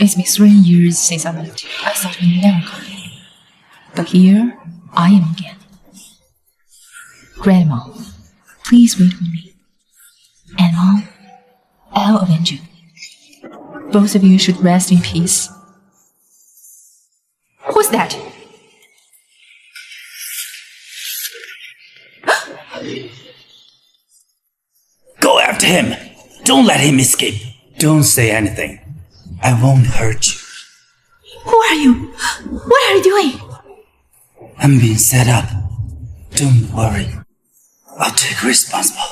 It's been 3 years since I left you. I thought we'd never come back. But here, I am again. Grandma, please wait for me. And Mom, I'll avenge you. Both of you should rest in peace. Who's that? Go after him! Don't let him escape! Don't say anything. I won't hurt you. Who are you? What are you doing? I'm being set up. Don't worry. I'll take responsible.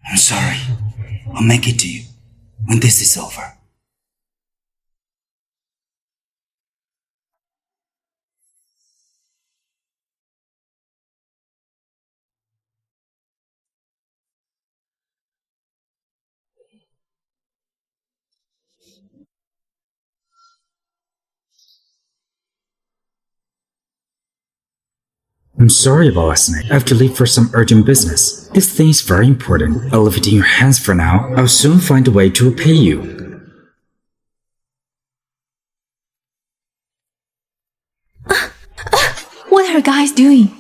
I'm sorry. I'll make it to you when this is over. I'm sorry about last night. I have to leave for some urgent business. This thing is very important. I'll leave it in your hands for now. I'll soon find a way to repay you. What are you guys doing?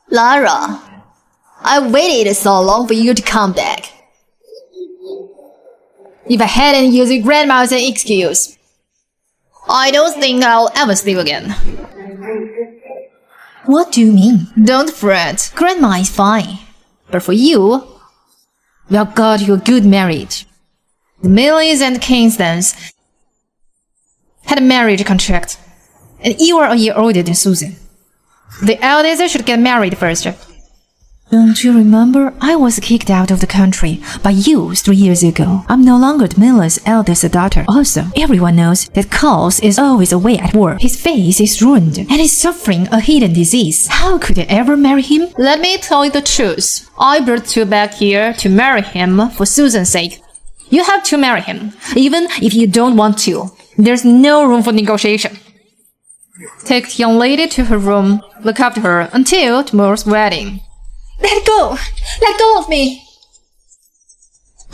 Lara, I waited so long for you to come back. If I hadn't used your grandma as an excuse, I don't think I'll ever sleep again. What do you mean? Don't fret, grandma is fine. But for you, we have got you a good marriage. The Millies and Kingstons had a marriage contract, and you are a year older than Susan. The eldest should get married first. Don't you remember? I was kicked out of the country by you 3 years ago. I'm no longer the miller's eldest daughter. Also, everyone knows that Carl is always away at work. His face is ruined and he's suffering a hidden disease. How could I ever marry him? Let me tell you the truth. I brought you back here to marry him for Susan's sake. You have to marry him, even if you don't want to. There's no room for negotiation. Take the young lady to her room. Look after her until tomorrow's wedding. Let go! Let go of me!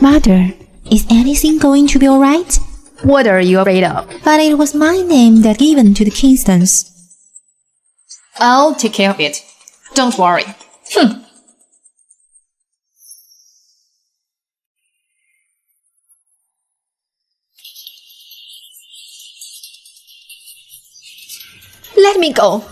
Mother, is anything going to be alright? What are you afraid of? But it was my name that given to the Kingstons. I'll take care of it. Don't worry. Let me go!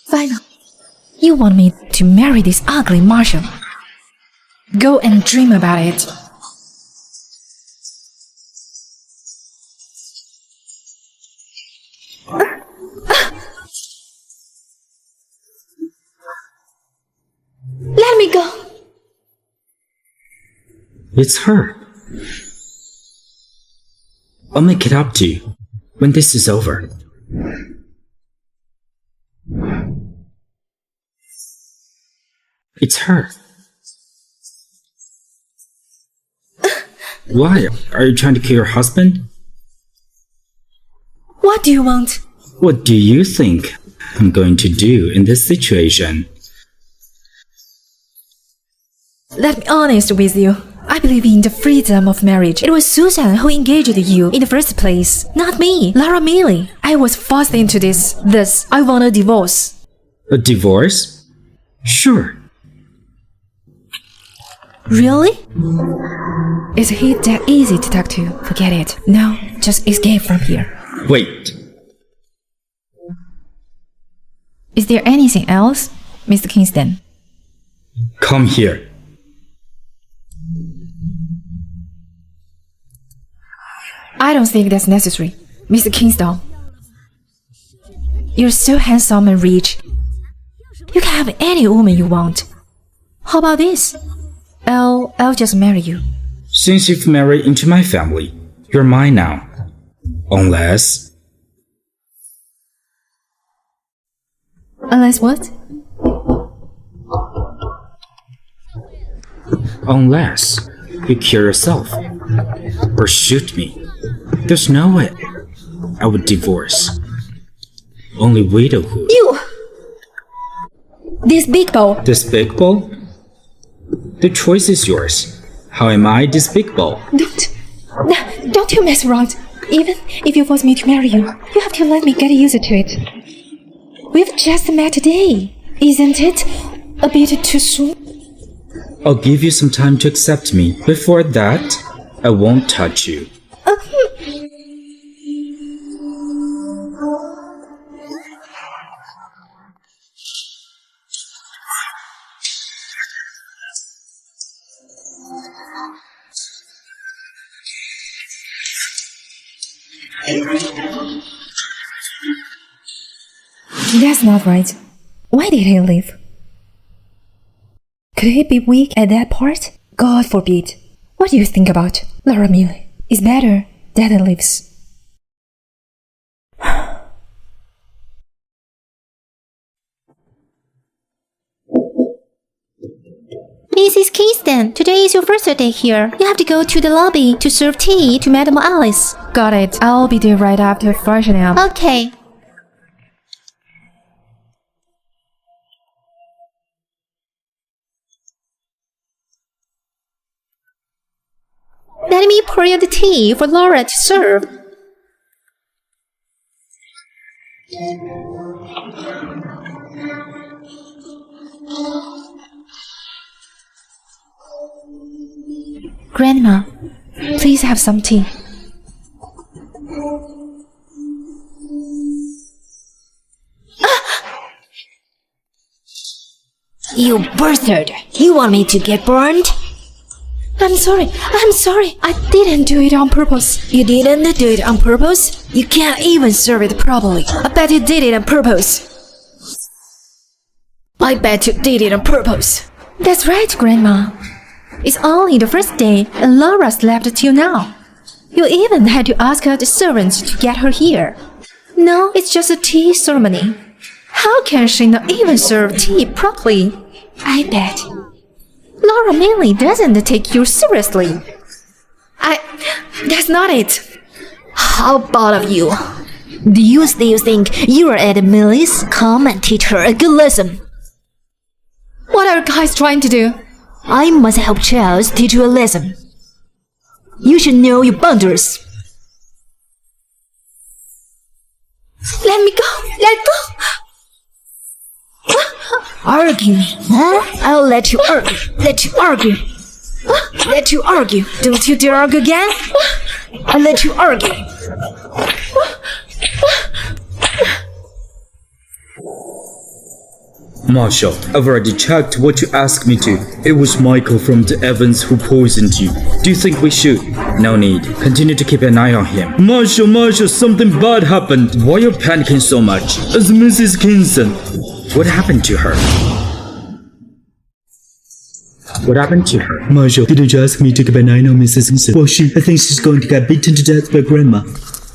Finally, you want me to marry this ugly Marshall. Go and dream about it. Let me go. It's her. I'll make it up to you when this is over. It's her. Why? Are you trying to kill your husband? What do you want? What do you think I'm going to do in this situation? Let me be honest with you. I believe in the freedom of marriage. It was Susan who engaged you in the first place, not me, Lara Millie. I was forced into this. I want a divorce. A divorce? Sure. Really? Is he that easy to talk to? Forget it. No, just escape from here. Wait. Is there anything else, Mr. Kingston? Come here. I don't think that's necessary, Mr. Kingston. You're so handsome and rich. You can have any woman you want. How about this? I'll just marry you. Since you've married into my family, you're mine now. Unless... Unless what? Unless you kill yourself. Or shoot me. There's no way I would divorce. Only widowhood. You! This big ball. Despicable? The choice is yours. How am I despicable? Don't you mess around. Even if you force me to marry you, you have to let me get used to it. We've just met today. Isn't it a bit too soon? I'll give you some time to accept me. Before that, I won't touch you. That's not right. Why did he leave? Could he be weak at that part? God forbid. What do you think about Laura Millie? It's better that he leaves. Mrs. Kingston, today is your first day here. You have to go to the lobby to serve tea to Madam Alice. Got it. I'll be there right after freshening up. Okay. Let me pour you the tea for Laura to serve. Grandma, please have some tea. You bastard! You want me to get burned? I'm sorry. I didn't do it on purpose. You didn't do it on purpose? You can't even serve it properly. I bet you did it on purpose. I bet you did it on purpose. That's right, Grandma. It's only the first day and Laura slept till now. You even had to ask the servants to get her here. No, it's just a tea ceremony. How can she not even serve tea properly? I bet Laura Millie doesn't take you seriously. That's not it. How about of you? Do you still think you're at Millie's? Come and teach her a good lesson. What are you guys trying to do? I must help Charles teach you a lesson. You should know your boundaries. Let me go! Let go! Argue, huh? I'll let you argue. Let you argue. Let you argue. Don't you dare argue again? I'll let you argue. Marshal, I've already checked what you asked me to. It was Michael from the Evans who poisoned you. Do you think we should? No need. Continue to keep an eye on him. Marshal, something bad happened. Why are you panicking so much? It's Mrs. Kingston. What happened to her? What happened to her? Marshal, didn't you ask me to keep an eye on Mrs. Kingston? Well, I think she's going to get beaten to death by Grandma.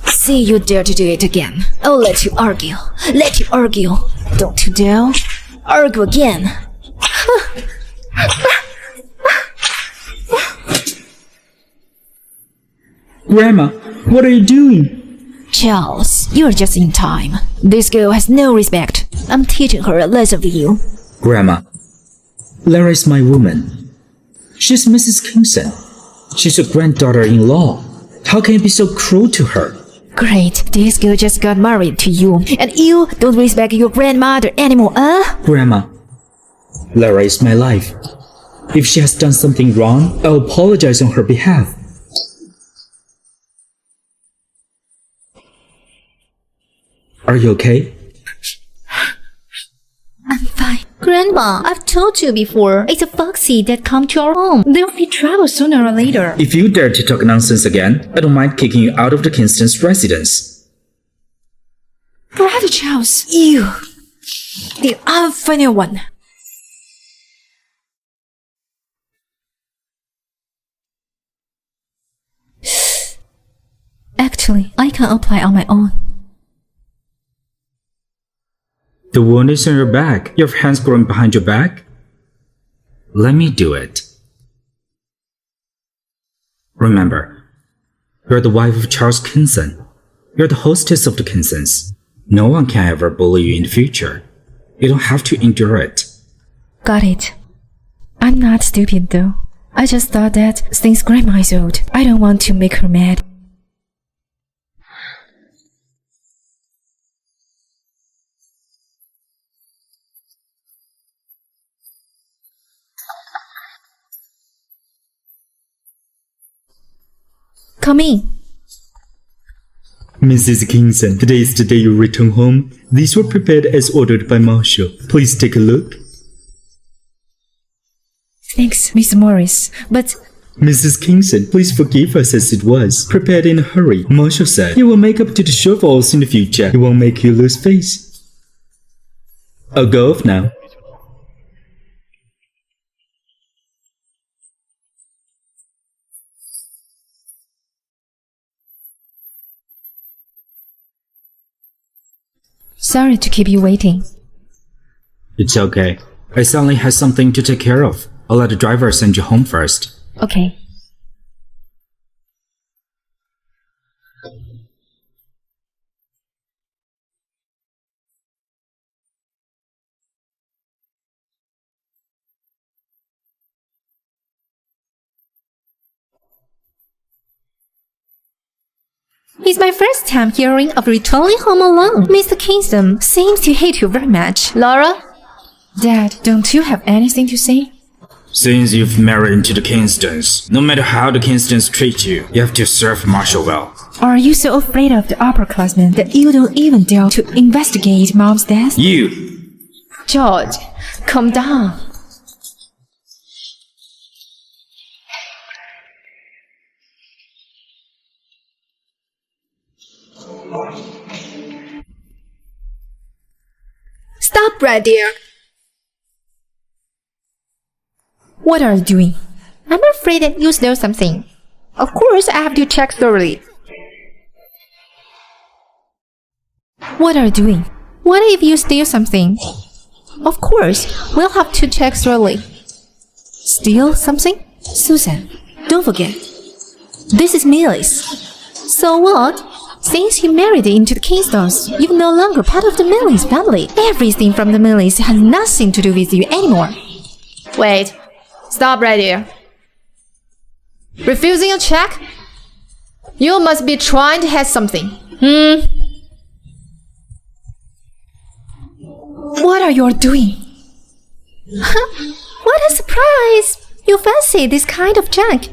See you dare to do it again. I'll let you argue. Let you argue. Don't you dare argue again. Grandma, what are you doing? Charles, you're just in time. This girl has no respect. I'm teaching her a lesson for you. Grandma, Lara is my woman. She's Mrs. Kingston. she's your granddaughter-in-law. How can you be so cruel to her? Great, this girl just got married to you, and you don't respect your grandmother anymore, huh? Grandma, Lara is my life. If she has done something wrong, I'll apologize on her behalf. Are you okay? Grandma, I've told you before, it's a foxy that come to our home. There will be trouble sooner or later. If you dare to talk nonsense again, I don't mind kicking you out of the Kingston's residence. Brother Charles, you, the unfunny one. Actually, I can apply on my own. The wound is on your back. You have hands growing behind your back? Let me do it. Remember, you're the wife of Charles Kingston. You're the hostess of the Kingstons. No one can ever bully you in the future. You don't have to endure it. Got it. I'm not stupid though. I just thought that since Grandma is old, I don't want to make her mad. Come in. Mrs. Kingston, today is the day you return home. These were prepared as ordered by Marshall. Please take a look. Thanks, Miss Morris, but Mrs. Kingston, please forgive us as it was. Prepared in a hurry. Marshall said he will make up to the shortfalls in the future. He won't make you lose face. I'll go off now. sorry to keep you waiting. It's okay. I suddenly had something to take care of. I'll let the driver send you home first. Okay. It's my first time hearing of returning home alone. Mr. Kingston seems to hate you very much. Laura? Dad, don't you have anything to say? Since you've married into the Kingstons, no matter how the Kingstons treat you, you have to serve Marshall well. Are you so afraid of the upperclassmen that you don't even dare to investigate Mom's death? You! George, calm down. Stop right there. What are you doing? I'm afraid that you stole something. Of course, I have to check thoroughly. What are you doing? What if you steal something? Of course, we'll have to check thoroughly. Steal something? Susan, don't forget. This is Millie's. So what? Since you married into the Kingstons, you're no longer part of the Millies family. Everything from the Millies has nothing to do with you anymore. Wait. Stop right here. Refusing a check? You must be trying to hide something. What are you doing? What a surprise! You fancy this kind of junk.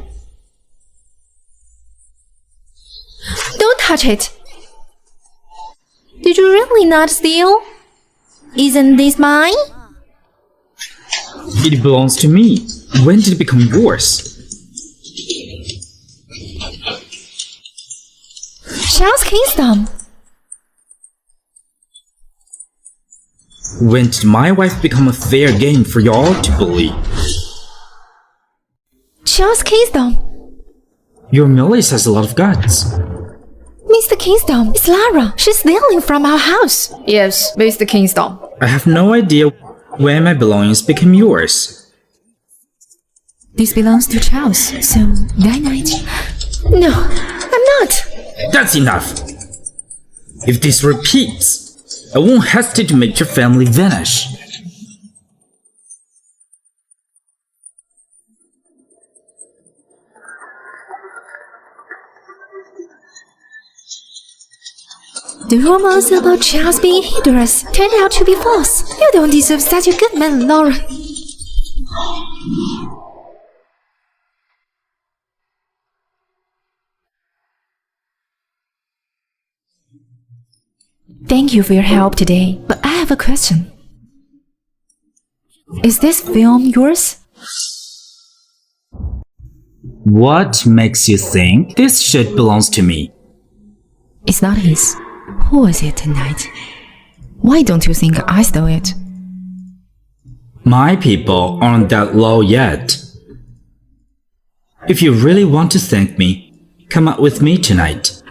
Don't touch it. Did you really not steal? Isn't this mine? It belongs to me. When did it become yours? Charles Kingston. When did my wife become a fair game for y'all to bully? Charles Kingston. Your Millie's has a lot of guts. Mr. Kingston, it's Lara. She's stealing from our house. Yes, Mr. Kingston. I have no idea when my belongings became yours. This belongs to Charles, so dynamite. No, I'm not. That's enough! If this repeats, I won't hesitate to make your family vanish. The rumors about Charles being hideous turned out to be false. You don't deserve such a good man, Laura. Thank you for your help today, but I have a question. Is this film yours? What makes you think this shit belongs to me? It's not his. Who is it tonight? Why don't you think I stole it? My people aren't that low yet. If you really want to thank me, come out with me tonight.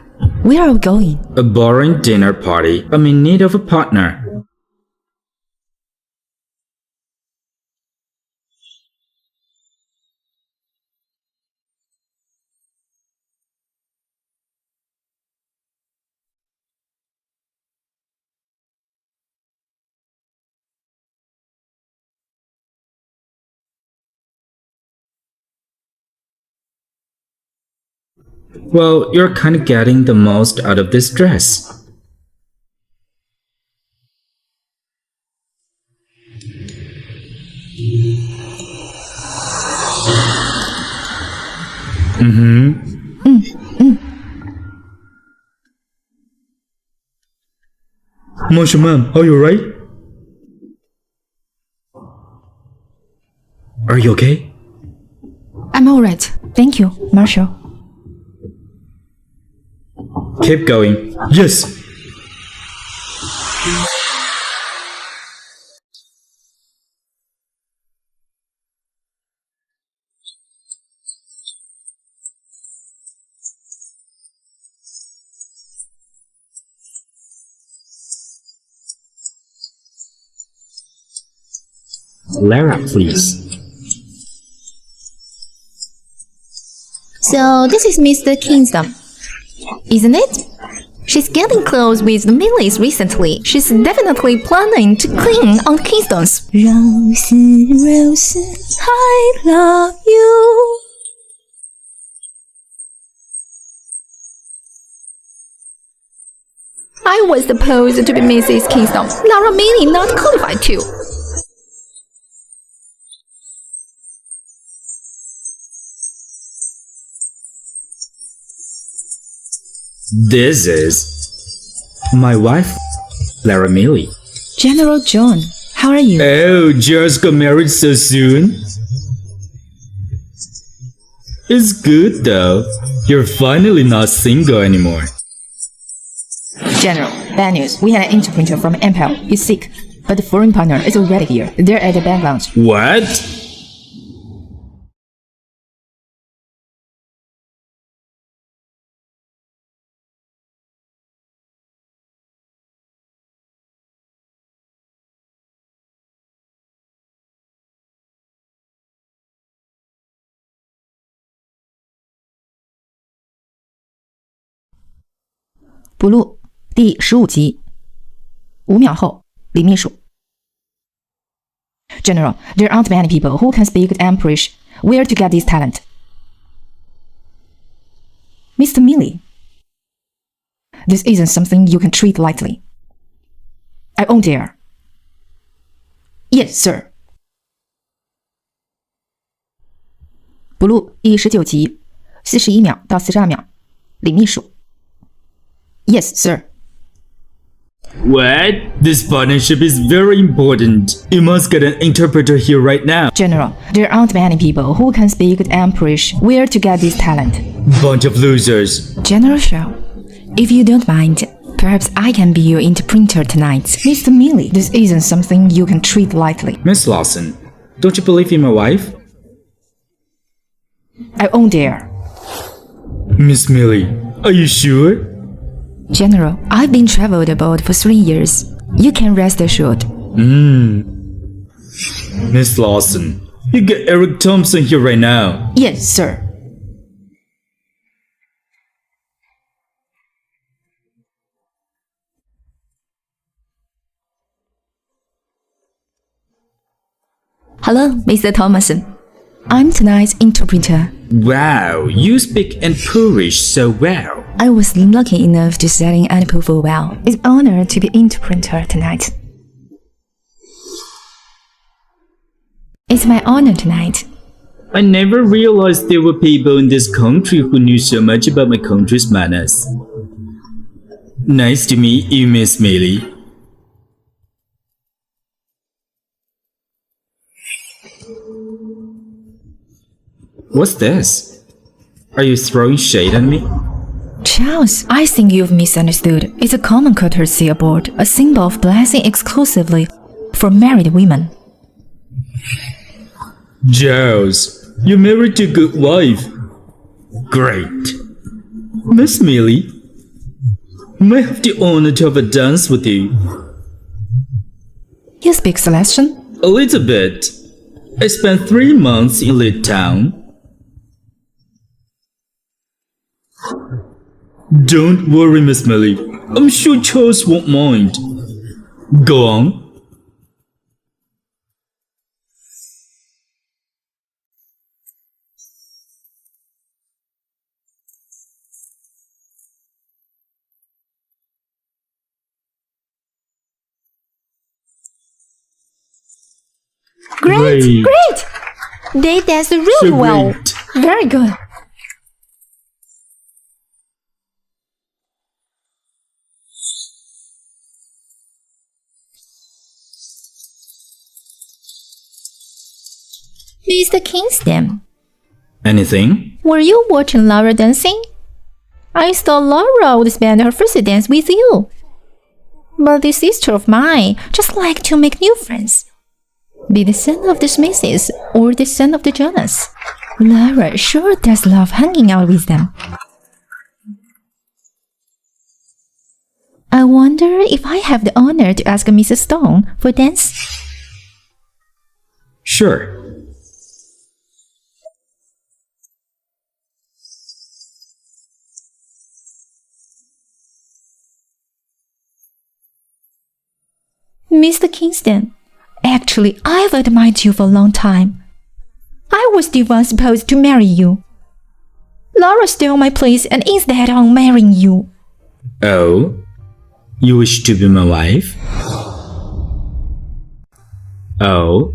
Where are we going? A boring dinner party. I'm in need of a partner. Well, you're kinda getting the most out of this dress. Marshall, ma'am, are you alright? Are you okay? I'm alright. Thank you, Marshall. Keep going. Yes. Lara, please. So this is Mr. Kingston, isn't it? She's getting close with the Millies recently. She's definitely planning to clean on Kingstones. Roses, roses, I love you. I was supposed to be Mrs. Kingston. Laura Millie not qualified to. This is my wife, Lara Millie. General John, how are you? Oh, just got married so soon? It's good though. You're finally not single anymore. General, bad news. We had an interpreter from Empire. He's sick, but the foreign partner is already here. They're at the bank lounge. What? Blue 第15集，5秒后，李秘书。General, there aren't many people who can speak Empress. Where to get this talent? Mr. Millie, this isn't something you can treat lightly. I won't dare. Yes, sir. Blue 第19集，41秒到42秒，李秘书。Yes, sir. What? This partnership is very important. You must get an interpreter here right now. General, there aren't many people who can speak Empress. Where to get this talent? Bunch of losers. General Shao, if you don't mind, perhaps I can be your interpreter tonight. Mr. Millie, this isn't something you can treat lightly. Miss Lawson, don't you believe in my wife? I won't dare. Miss Millie, are you sure? General, I've been traveled abroad for 3 years. You can rest assured. Miss Lawson, you get Eric Thompson here right now. Yes, sir. Hello, Mr. Thomason. I'm tonight's interpreter. Wow, you speak in Polish so well. I was lucky enough to study and perform well. It's an honor to be interpreter tonight. It's my honor tonight. I never realized there were people in this country who knew so much about my country's manners. Nice to meet you, Miss Millie. What's this? Are you throwing shade at me? Charles, I think you've misunderstood. It's a common courtesy aboard, a symbol of blessing exclusively for married women. Giles, you're married to a good wife. Great. Miss Millie, may I have the honor to have a dance with you? You speak Celestian? A little bit. I spent 3 months in Lit Town. Don't worry, Miss Millie. I'm sure Charles won't mind. Go on. Great! They danced really So well. great. Very good. Mr. Kingston, Anything? were you watching Laura dancing? I thought Laura would spend her first dance with you. But this sister of mine just like to make new friends. Be the son of the Smiths or the son of the Jonas. Lara sure does love hanging out with them. I wonder if I have the honor to ask Mrs. Stone for dance. Sure. Mr. Kingston, actually, I've admired you for a long time. I was the one supposed to marry you. Laura stole my place and instead on marrying you. Oh? You wish to be my wife? Oh?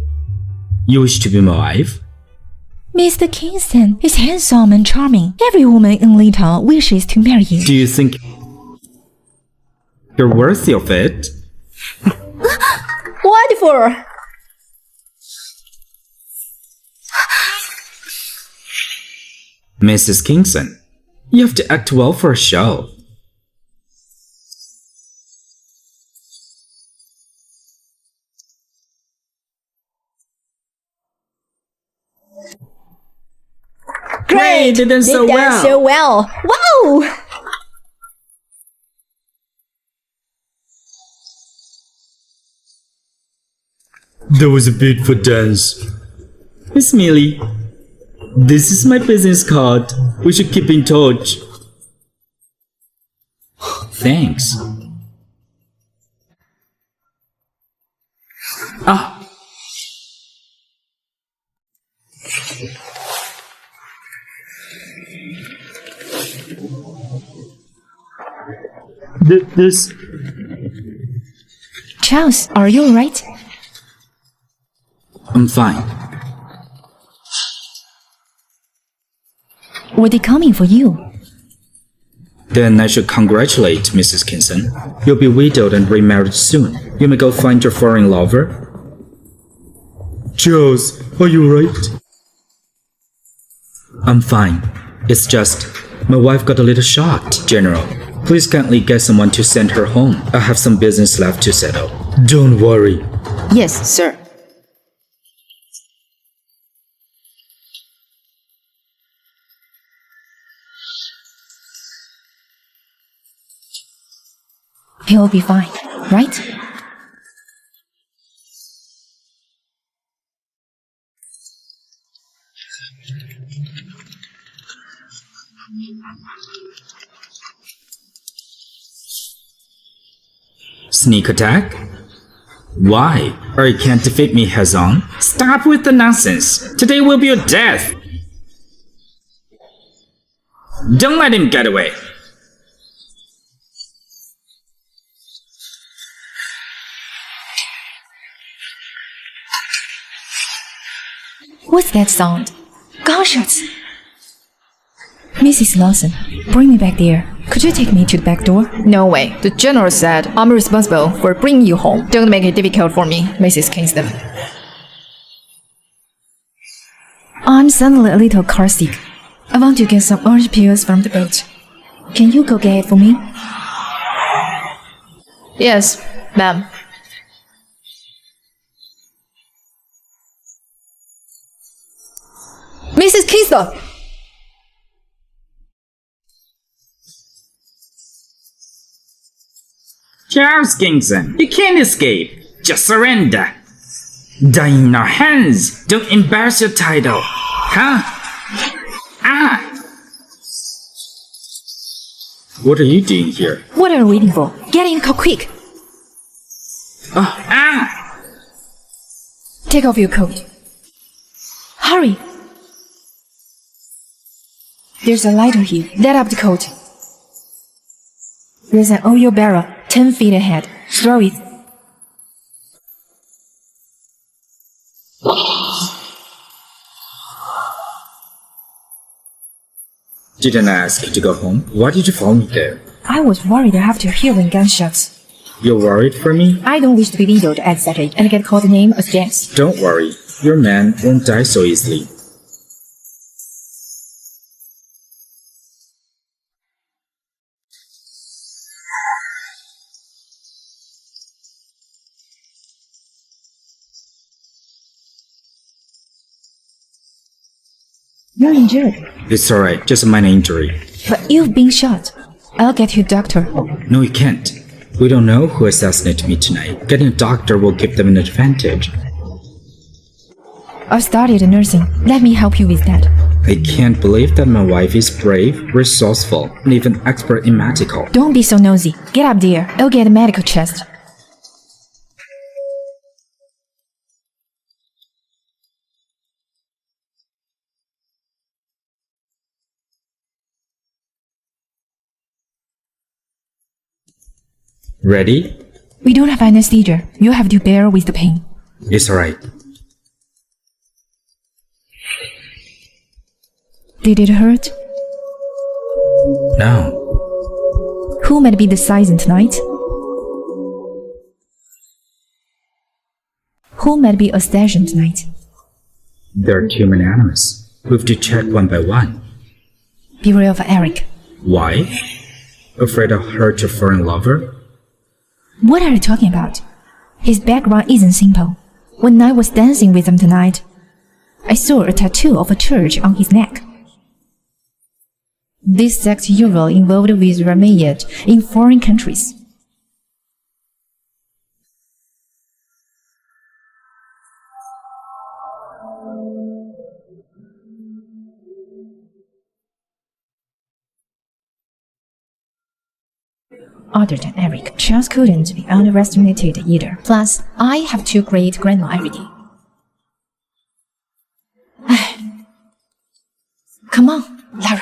You wish to be my wife? Mr. Kingston is handsome and charming. Every woman in Little wishes to marry you. Do you think you're worthy of it? What for? Mrs. Kingston, you have to act well for a show. Great! They did so well. so well. Wow! That was a beautiful dance. Miss Millie, this is my business card. We should keep in touch. Thanks. Ah. This. Charles, are you alright? I'm fine. Were they coming for you? Then I should congratulate Mrs. Kingston. You'll be widowed and remarried soon. You may go find your foreign lover. Charles, are you alright? I'm fine. It's just, my wife got a little shocked, General. Please kindly get someone to send her home. I have some business left to settle. Don't worry. Yes, sir. He'll be fine, right? Sneak attack? Why? Or you can't defeat me head-on? Stop with the nonsense. Today will be your death. Don't let him get away. What's that sound? Gunshots! Mrs. Lawson, bring me back there. Could you take me to the back door? No way. The general said I'm responsible for bringing you home. Don't make it difficult for me, Mrs. Kingston. I'm suddenly a little car sick. I want to get some orange peels from the boat. Can you go get it for me? Yes, ma'am. Mrs. Kingston! Charles Kingston, you can't escape. Just surrender. Die in our hands. Don't embarrass your title. Huh? Ah! What are you doing here? What are you waiting for? Get in the car quick! Oh, ah! Take off your coat. Hurry! There's a lighter here. Light up the coat. There's an oil barrel 10 feet ahead. Throw it. Didn't I ask you to go home? Why did you follow me there? I was worried after hearing gunshots. You're worried for me? I don't wish to be labeled as such and get called the name as James. Don't worry. Your man won't die so easily. You're injured. It's alright, just a minor injury. But you've been shot. I'll get you a doctor. No, you can't. We don't know who assassinated me tonight. Getting a doctor will give them an advantage. I studied nursing. Let me help you with that. I can't believe that my wife is brave, resourceful, and even expert in medical. Don't be so nosy. Get up there. I'll get a medical chest. Ready? We don't have anesthesia. You have to bear with the pain. It's alright. Did it hurt? No. Who might be the sergeant tonight? Who might be a sergeant tonight? There are too many animals. We have to check one by one. Beware of Eric. Why? Afraid I'll hurt your foreign lover? What are you talking about? His background isn't simple. When I was dancing with him tonight, I saw a tattoo of a church on his neck. This sect usually involved with marriage in foreign countries. Other than Eric, Charles couldn't be underestimated either. Plus, I have two great grandma already. Come on, Lara.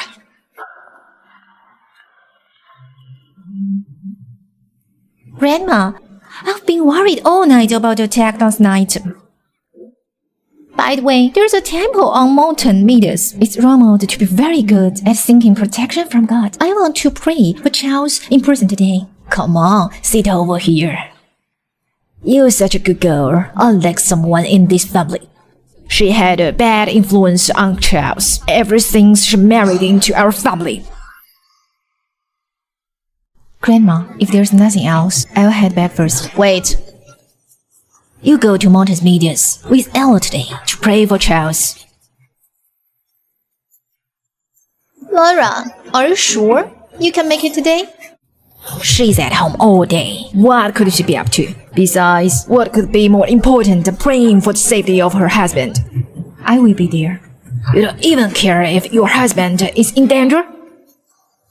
Grandma, I've been worried all night about the attack last night. By the way, there's a temple on Mountain Meadows. It's rumored to be very good at seeking protection from God. I want to pray for Charles in prison today. Come on, sit over here. You're such a good girl, unlike someone in this family. She had a bad influence on Charles ever since she married into our family. Grandma, if there's nothing else, I'll head back first. Wait. You go to Mountain Meadows with Ella today to pray for Charles. Laura, are you sure you can make it today? She's at home all day. What could she be up to? Besides, what could be more important than praying for the safety of her husband? I will be there. You don't even care if your husband is in danger?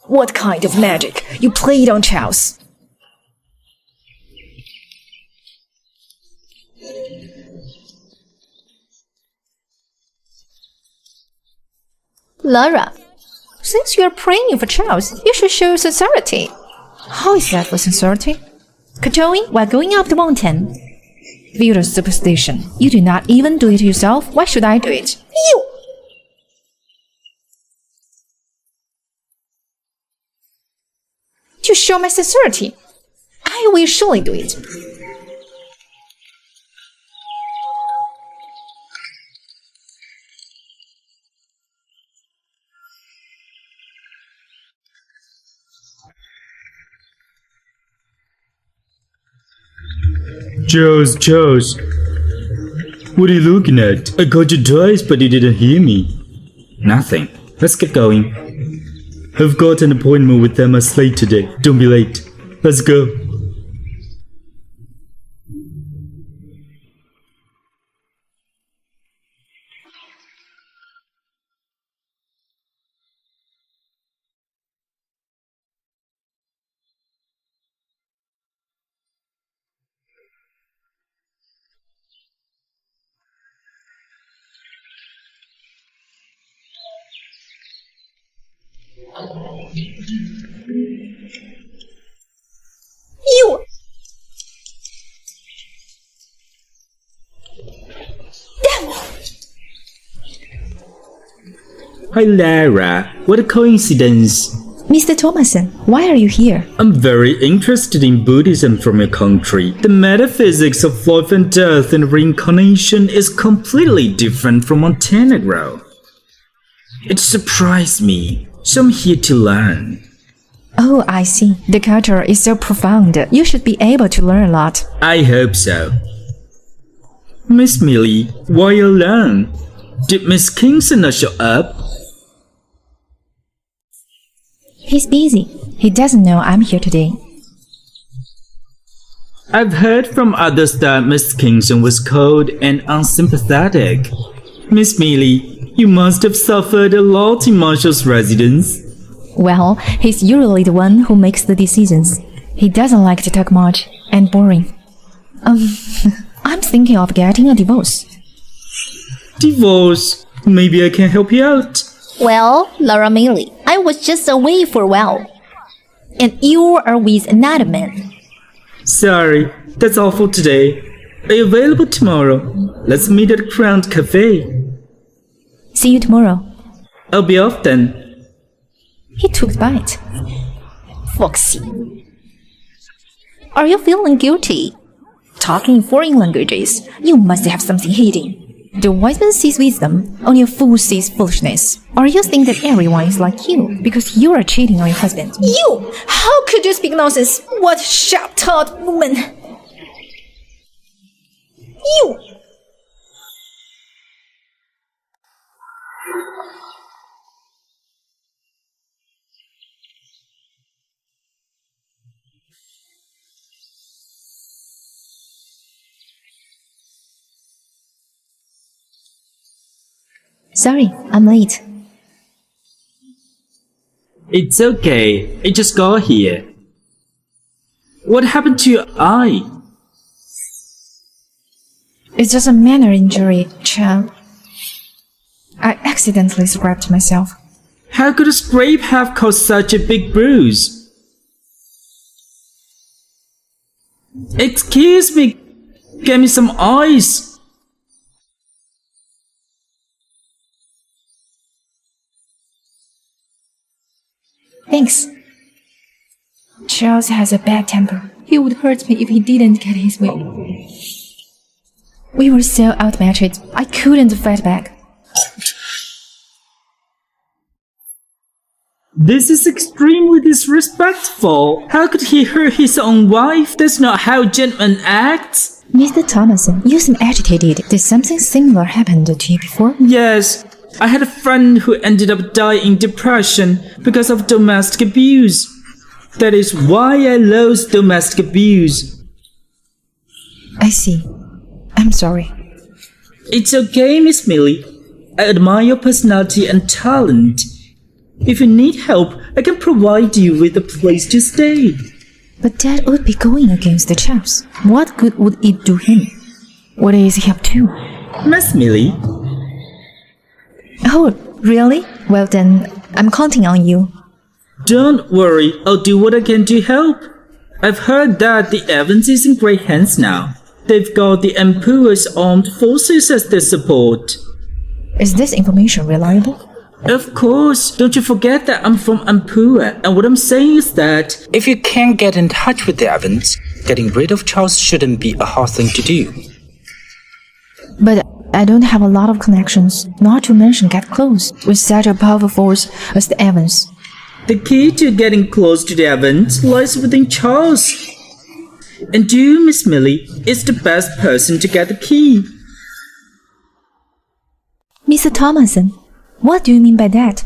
What kind of magic you played on Charles? Laura, since you're praying for Charles, you should show sincerity. How is that for sincerity? Kowtowing while going up the mountain. Build a superstition. You do not even do it yourself. Why should I do it? You! To show my sincerity, I will surely do it. Charles. What are you looking at? I called you twice, but you didn't hear me. Nothing. Let's get going. I've got an appointment with Emma Slate today. Don't be late. Let's go. You! Hi, Lara. What a coincidence. Mr. Thomason, why are you here? I'm very interested in Buddhism from your country. The metaphysics of life and death and reincarnation is completely different from Montenegro. It surprised me, so I'm here to learn. Oh, I see. The culture is so profound. You should be able to learn a lot. I hope so. Miss Millie, why alone? Did Miss Kingston not show up? He's busy. He doesn't know I'm here today. I've heard from others that Miss Kingston was cold and unsympathetic. Miss Millie, you must have suffered a lot in Marshall's residence. Well, he's usually the one who makes the decisions. He doesn't like to talk much and boring. I'm thinking of getting a divorce. Divorce? Maybe I can help you out. Well, Laura Millie, I was just away for a while. And you are with another man. Sorry, that's all for today. Are you available tomorrow? Let's meet at Crown Cafe. See you tomorrow. I'll be off then. He took the bite. Foxy. Are you feeling guilty? Talking in foreign languages, you must have something hidden. The wise man sees wisdom, only a fool sees foolishness. Or you think that everyone is like you because you are cheating on your husband. You! How could you speak nonsense? What sharp-tongued woman! You! Sorry, I'm late. It's okay. I just got here. What happened to your eye? It's just a minor injury, Chan. I accidentally scraped myself. How could a scrape have caused such a big bruise? Excuse me. Get me some ice. Thanks. Charles has a bad temper. He would hurt me if he didn't get his way. We were so outmatched, I couldn't fight back. This is extremely disrespectful. How could he hurt his own wife? That's not how gentlemen act. Mr. Thomason, you seem agitated. Did something similar happen to you before? Yes, I had a friend who ended up dying in depression because of domestic abuse. That is why I loathe domestic abuse. I see. I'm sorry. It's okay, Miss Millie. I admire your personality and talent. If you need help, I can provide you with a place to stay. But that would be going against the chaps. What good would it do him? What is he up to? Miss Millie. Oh, really? Well then, I'm counting on you. Don't worry, I'll do what I can to help. I've heard that the Evans is in great hands now. They've got the Emperor's armed forces as their support. Is this information reliable? Of course, don't you forget that I'm from Ampua, and what I'm saying is that If you can't get in touch with the Evans, getting rid of Charles shouldn't be a hard thing to do. But I don't have a lot of connections, not to mention get close with such a powerful force as the Evans. the key to getting close to the Evans lies within Charles. And you, Miss Millie, is the best person to get the key. Mr. Thomason, what do you mean by that?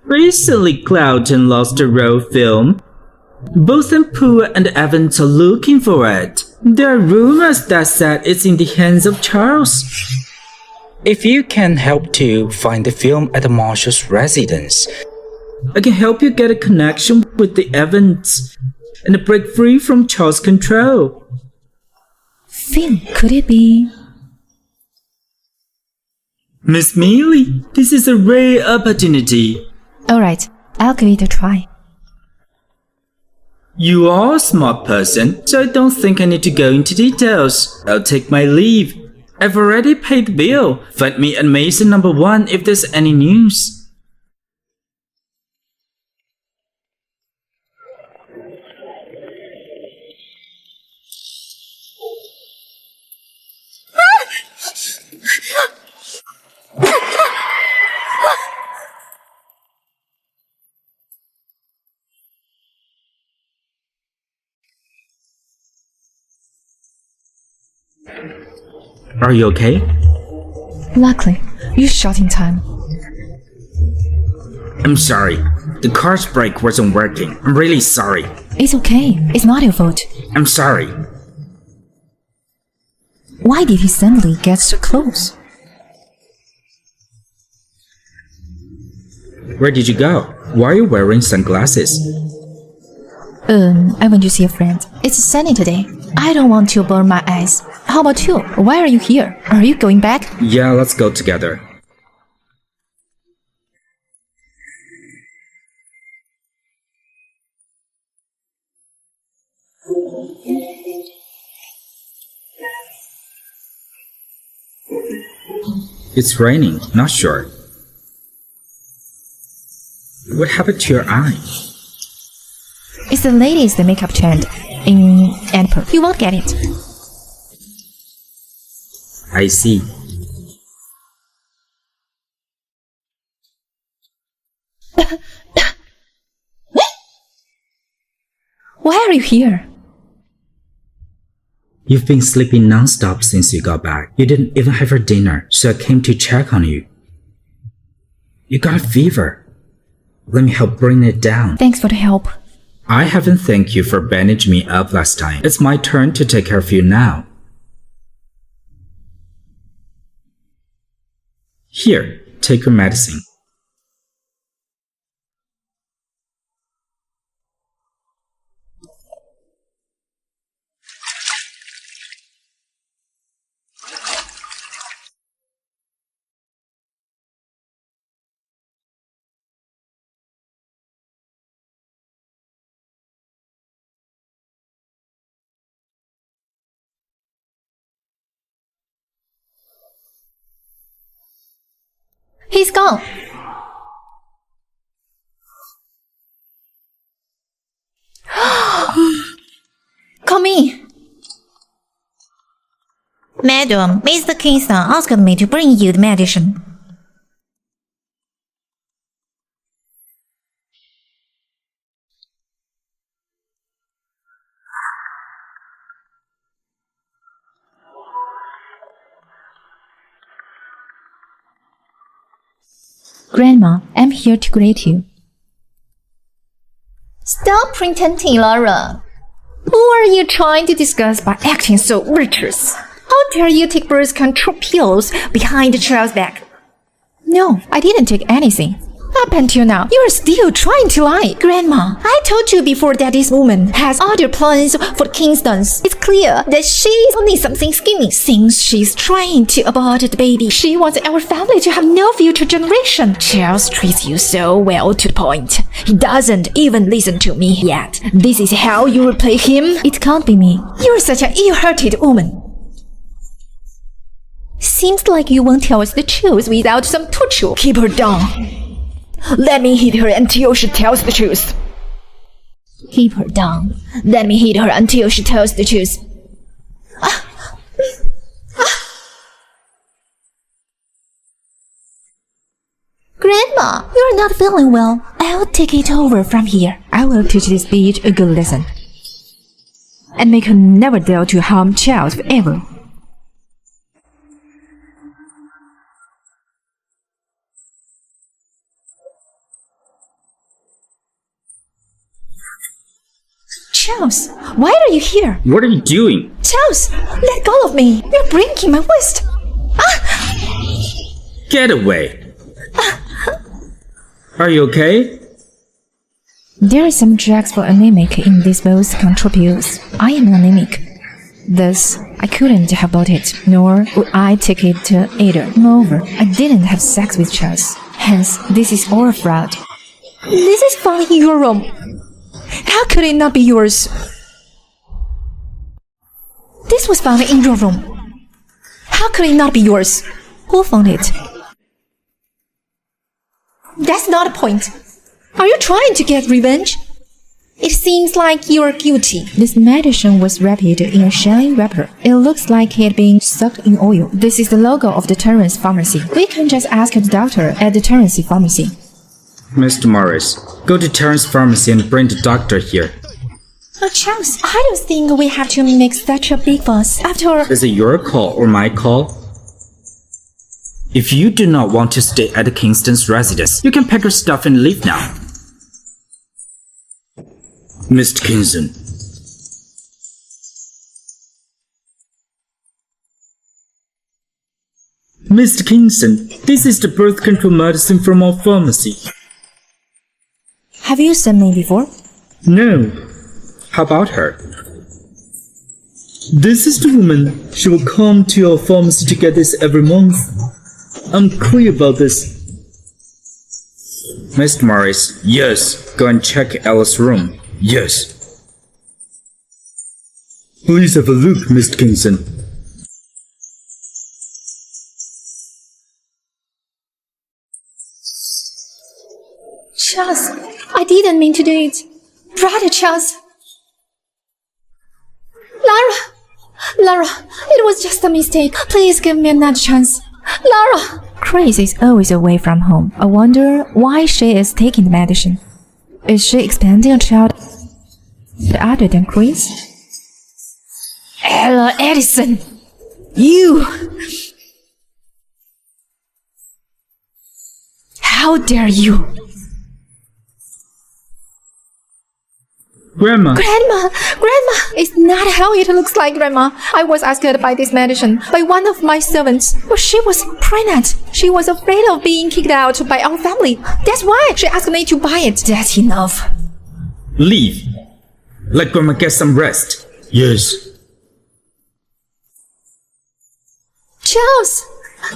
Recently, Cloughton lost a role film. Both Pooh and Evans are looking for it. There are rumors that said it's in the hands of Charles. If you can help to find the film at the Marshall's residence, I can help you get a connection with the Evans and break free from Charles' control. Film, could it be? Miss Millie, this is a rare opportunity. Alright, I'll give it a try. You are a smart person, so I don't think I need to go into details. I'll take my leave. I've already paid the bill. Find me at Mason number 1 if there's any news. Are you okay? Luckily, you shot in time. I'm sorry. The car's brake wasn't working. I'm really sorry. It's okay. It's not your fault. I'm sorry. Why did he suddenly get so close? Where did you go? Why are you wearing sunglasses? I went to see a friend. It's sunny today. I don't want to burn my eyes. How about you? Why are you here? Are you going back? Yeah, let's go together. It's raining, not sure. What happened to your eye? It's the latest makeup trend in Antwerp. You won't get it. I see. Why are you here? You've been sleeping non-stop since you got back. You didn't even have your dinner, so I came to check on you. You got a fever. Let me help bring it down. Thanks for the help. I haven't thanked you for bandaging me up last time. It's my turn to take care of you now. Here, take your medicine. He's gone. Come in. Madam, Mr. Kingston asked me to bring you the medicine. Grandma, I'm here to greet you. Stop pretending, Laura. Who are you trying to discuss by acting so virtuous? How dare you take birth control pills behind the child's back? No, I didn't take anything. Up until now, you are still trying to lie. Grandma, I told you before that this woman has other plans for the Kingstons. It's clear that she's only something scheming since she's trying to abort the baby. She wants our family to have no future generation. Charles treats you so well to the point. He doesn't even listen to me yet. This is how you replay him? it can't be me. You're such an ill-hearted woman. Seems like you won't tell us the truth without some torture. Keep her down. Let me hit her until she tells the truth. Keep her down. Let me hit her until she tells the truth. Grandma, you're not feeling well. I'll take it over from here. I will teach this bitch a good lesson. and make her never dare to harm Charles ever. Charles, why are you here? What are you doing? Charles, let go of me. You're breaking my wrist. Get away. Are you okay? There are some drugs for anemic in these both contributes. I am anemic. Thus, I couldn't have bought it, nor would I take it either. Moreover, I didn't have sex with Charles. Hence, this is all a fraud. This is found in your room. How could it not be yours? This was found in your room. How could it not be yours? Who found it? That's not the point. Are you trying to get revenge? It seems like you're guilty. This medicine was wrapped in a shiny wrapper. It looks like it had been soaked in oil. This is the logo of the Terrence Pharmacy. We can just ask the doctor at the Terrence Pharmacy. Mr. Morris, go to Terrence Pharmacy and bring the doctor here. Charles, I don't think we have to make such a big fuss. After all, Is it your call or my call? If you do not want to stay at the Kingston's residence, you can pack your stuff and leave now. Mr. Kingston. Mr. Kingston, this is the birth control medicine from our pharmacy. Have you seen me before? No. How about her? This is the woman. She will come to your pharmacy to get this every month. I'm clear about this. Mr. Morris, yes. Go and check Ella's room. Yes. Please have a look, Mr. Kingston. Charles, I didn't mean to do it. Brother Charles. Lara, it was just a mistake. Please give me another chance. Lara! Chris is always away from home. I wonder why she is taking the medicine. Is she expecting a child other than Chris? Ella Edison! You! How dare you! Grandma! Grandma! It's not how it looks like, Grandma. I was asked to buy this medicine by one of my servants. But she was pregnant. She was afraid of being kicked out by our family. That's why she asked me to buy it. That's enough. Leave. Let Grandma get some rest. Yes. Charles,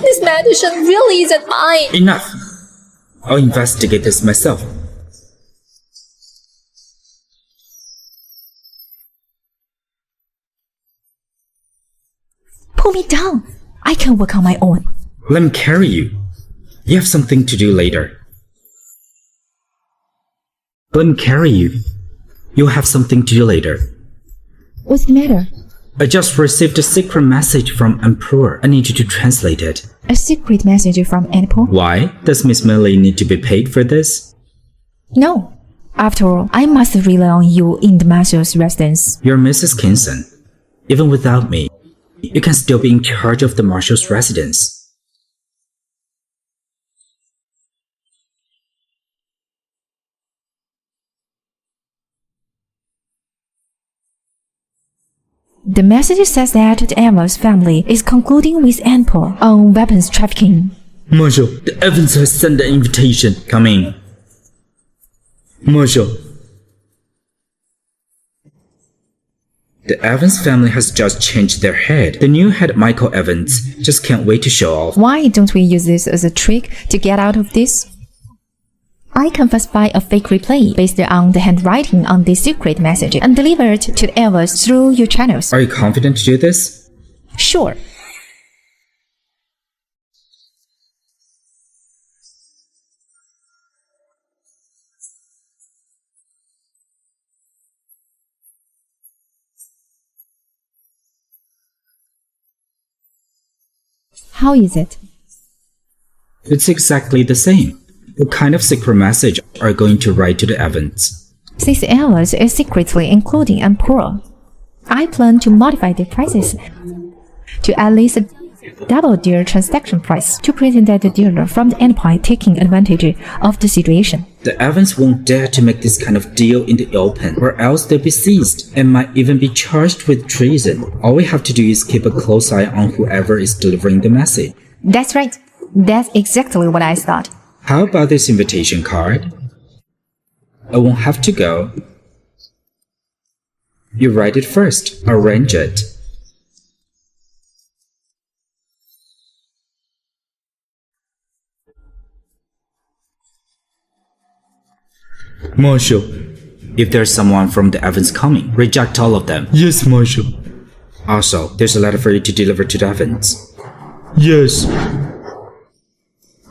this medicine really isn't mine. Enough. I'll investigate this myself. Pull me down. I can work on my own. Let me carry you. You have something to do later. Let me carry you. You'll have something to do later. What's the matter? I just received a secret message from Emperor. I need you to translate it. A secret message from Apple? Why? Does Miss Millie need to be paid for this? No. After all, I must rely on you in the master's residence. You're Mrs. Kingston. Even without me, you can still be in charge of the marshal's residence. The message says that the Evans family is concluding with Apple on weapons trafficking. Marshal, the Evans has sent an invitation. Come in. Marshal, The Evans family has just changed their head. The new head, Michael Evans, just can't wait to show off. Why don't we use this as a trick to get out of this? I can falsify a fake replay based on the handwriting on this secret message and deliver it to the Evans through your channels. Are you confident to do this? Sure. How is it? It's exactly the same. What kind of secret message are you going to write to the Evans? This Evans is secretly including Emperor. I plan to modify the prices to at least double their transaction price to prevent the dealer from the empire taking advantage of the situation. The Evans won't dare to make this kind of deal in the open, or else they'll be seized and might even be charged with treason. All we have to do is keep a close eye on whoever is delivering the message. That's right. That's exactly what I thought. How about this invitation card? I won't have to go. You write it first. Arrange it. Marshal. If there's someone from the Evans coming, reject all of them. Yes, Marshal. Also, there's a letter for you to deliver to the Evans. Yes.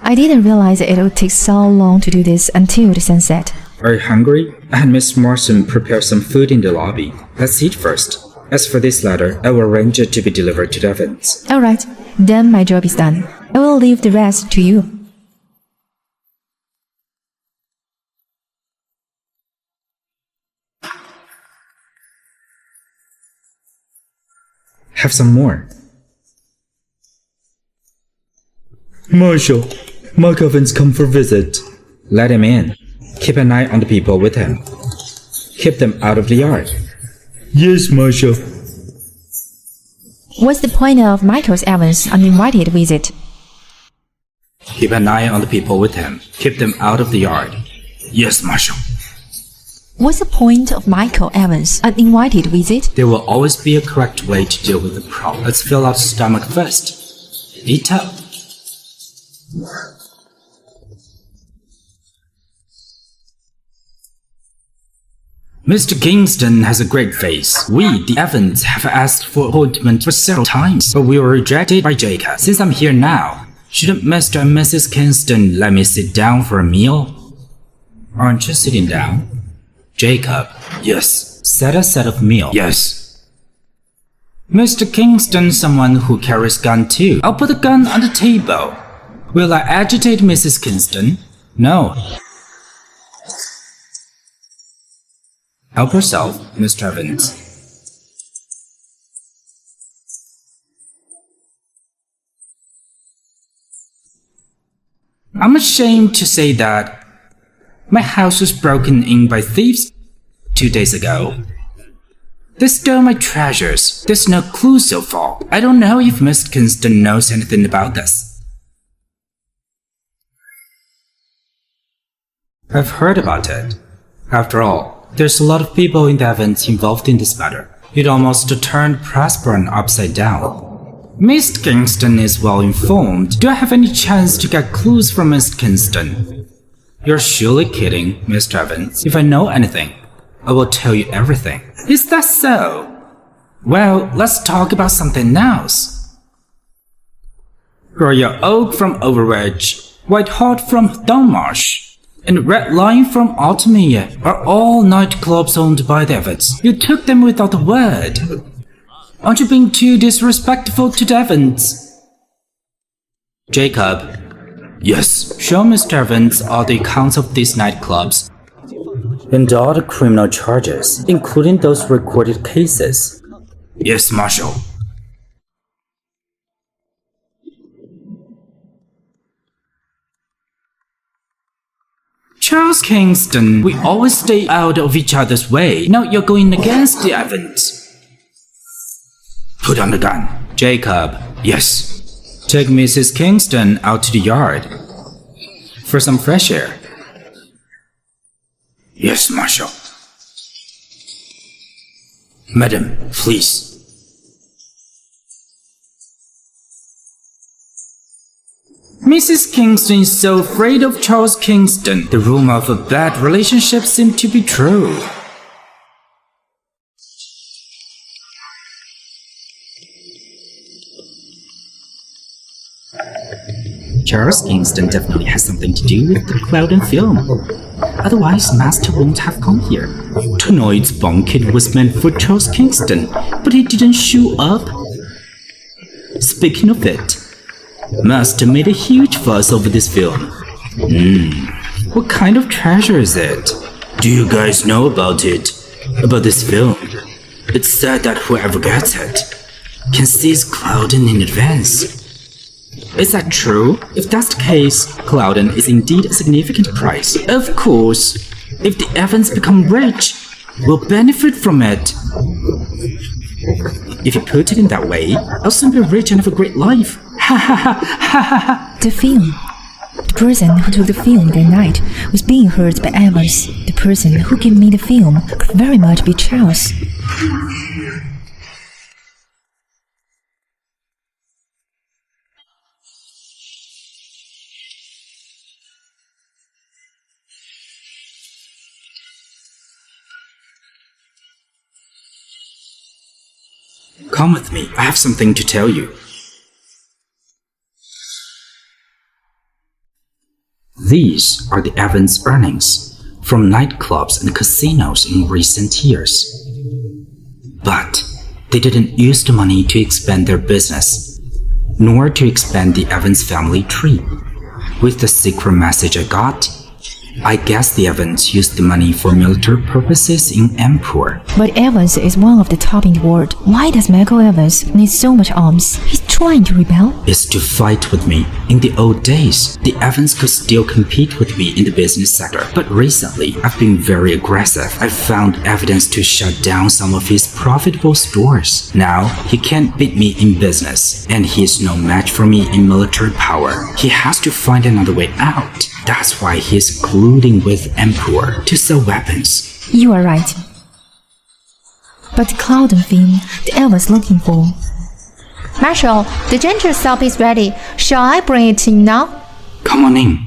I didn't realize it would take so long to do this until the sunset. Are you hungry? I had Miss Morrison prepare some food in the lobby. Let's eat first. As for this letter, I will arrange it to be delivered to the Evans. Alright, then my job is done. I will leave the rest to you. Have some more. Marshal, Mark Evans come for visit. Let him in. Keep an eye on the people with him. Keep them out of the yard. Yes, Marshal. What's the point of Michael Evans' uninvited visit? Keep an eye on the people with him. Keep them out of the yard. Yes, Marshal. What's the point of Michael Evans' uninvited visit? There will always be a correct way to deal with the problem. Let's fill out the stomach first. Eat up. Mr. Kingston has a great face. We, the Evans, have asked for appointment for several times, but we were rejected by Jacob. Since I'm here now, shouldn't Mr. and Mrs. Kingston let me sit down for a meal? Aren't you sitting down? Jacob. Yes. Set a set of meal. Yes. Mr. Kingston, someone who carries gun too. I'll put the gun on the table. Will I agitate Mrs. Kingston? No. Help yourself, Mr. Evans. I'm ashamed to say that my house was broken in by thieves 2 days ago. They stole my treasures. There's no clue so far. I don't know if Mr. Kingston knows anything about this. I've heard about it. After all, there's a lot of people in the Evans involved in this matter. It almost turned Prosperon upside down. Mr. Kingston is well informed. Do I have any chance to get clues from Mr. Kingston? You're surely kidding, Mr. Evans. If I know anything, I will tell you everything. Is that so? Well, let's talk about something else. Royal Oak from Overwatch, White Hart from Thornmarsh, and Red Lion from Altamia are all nightclubs owned by the Evans. You took them without a word. Aren't you being too disrespectful to the Evans? Jacob. Yes. Show Mr. Evans all the accounts of these nightclubs and all the criminal charges, including those recorded cases. Yes, Marshal. Charles Kingston, we always stay out of each other's way. Now you're going against the Evans. Put on the gun. Jacob. Yes. Take Mrs. Kingston out to the yard for some fresh air. Yes, Marshal. Madam, please. Mrs. Kingston is so afraid of Charles Kingston. The rumor of a bad relationship seemed to be true. Charles Kingston definitely has something to do with the cloud and film. Otherwise, Master won't have come here. Tonight's banquet was meant for Charles Kingston, but he didn't show up. Speaking of it, Master made a huge fuss over this film. What kind of treasure is it? Do you guys know about it? About this film? It's said that whoever gets it can seize Clouden in advance. Is that true? If that's the case, Clouden is indeed a significant prize. Of course, if the Evans become rich, we'll benefit from it. If you put it in that way, I'll soon be rich and have a great life. Ha ha ha ha ha. The film. The person who took the film that night was being heard by Evans. The person who gave me the film could very much be Charles. Come with me, I have something to tell you. These are the Evans' earnings from nightclubs and casinos in recent years. But they didn't use the money to expand their business, nor to expand the Evans family tree. With the secret message I got, I guess the Evans used the money for military purposes in Empire. But Evans is one of the top in the world. Why does Michael Evans need so much arms? He's trying to rebel? Is to fight with me. In the old days, the Evans could still compete with me in the business sector. But recently, I've been very aggressive. I've found evidence to shut down some of his profitable stores. Now, he can't beat me in business, and he is no match for me in military power. He has to find another way out. That's why he's colluding with Emperor to sell weapons. You are right. But the Clouden film the Evans looking for. Marshal, the ginger soup is ready. Shall I bring it in now? Come on in.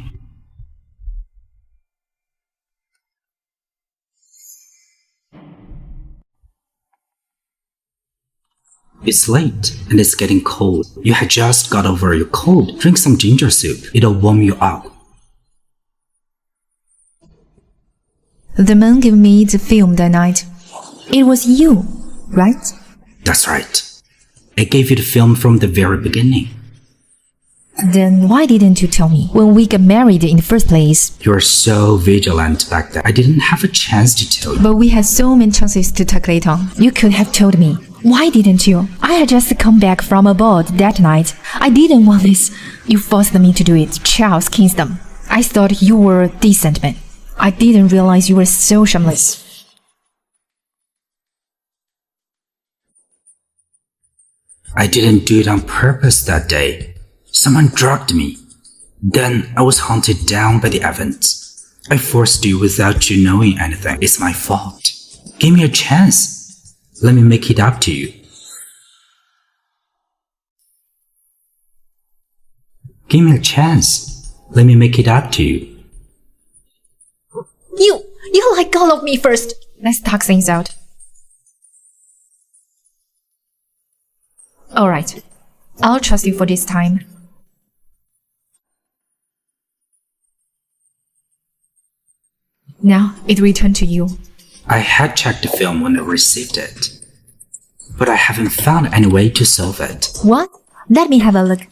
It's late and it's getting cold. You had just got over your cold. Drink some ginger soup. It'll warm you up. The man gave me the film that night. It was you, right? That's right. I gave you the film from the very beginning. Then why didn't you tell me when we got married in the first place? You were so vigilant back then. I didn't have a chance to tell you. But we had so many chances to talk later on. You could have told me. Why didn't you? I had just come back from abroad that night. I didn't want this. You forced me to do it, Charles Kingston. I thought you were a decent man. I didn't realize you were so shameless. I didn't do it on purpose that day. Someone drugged me. Then I was hunted down by the Evans. I forced you without you knowing anything. It's my fault. Give me a chance. Let me make it up to you. Give me a chance. Let me make it up to you. You let go of me first. Let's talk things out. Alright. I'll trust you for this time. Now it returned to you. I had checked the film when I received it, but I haven't found any way to solve it. What? Let me have a look.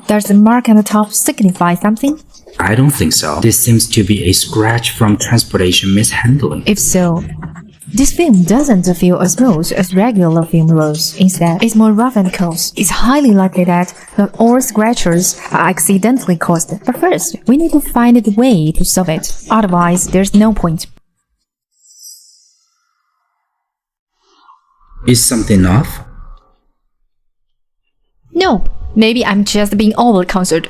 Does the mark on the top signify something? I don't think so. This seems to be a scratch from transportation mishandling. If so, this film doesn't feel as smooth as regular film rolls. Instead, it's more rough and coarse. It's highly likely that not all scratches are accidentally caused. But first, we need to find a way to solve it. Otherwise, there's no point. Is something off? No, maybe I'm just being over-concerned.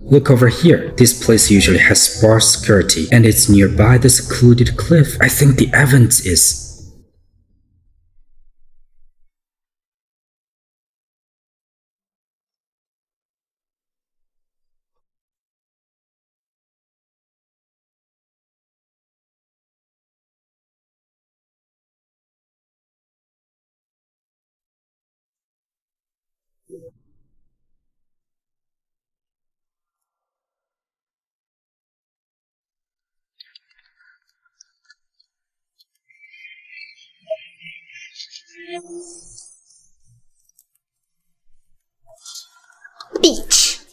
Look over here. This place usually has sparse security, and it's nearby the secluded cliff. I think the Evans is... Bitch.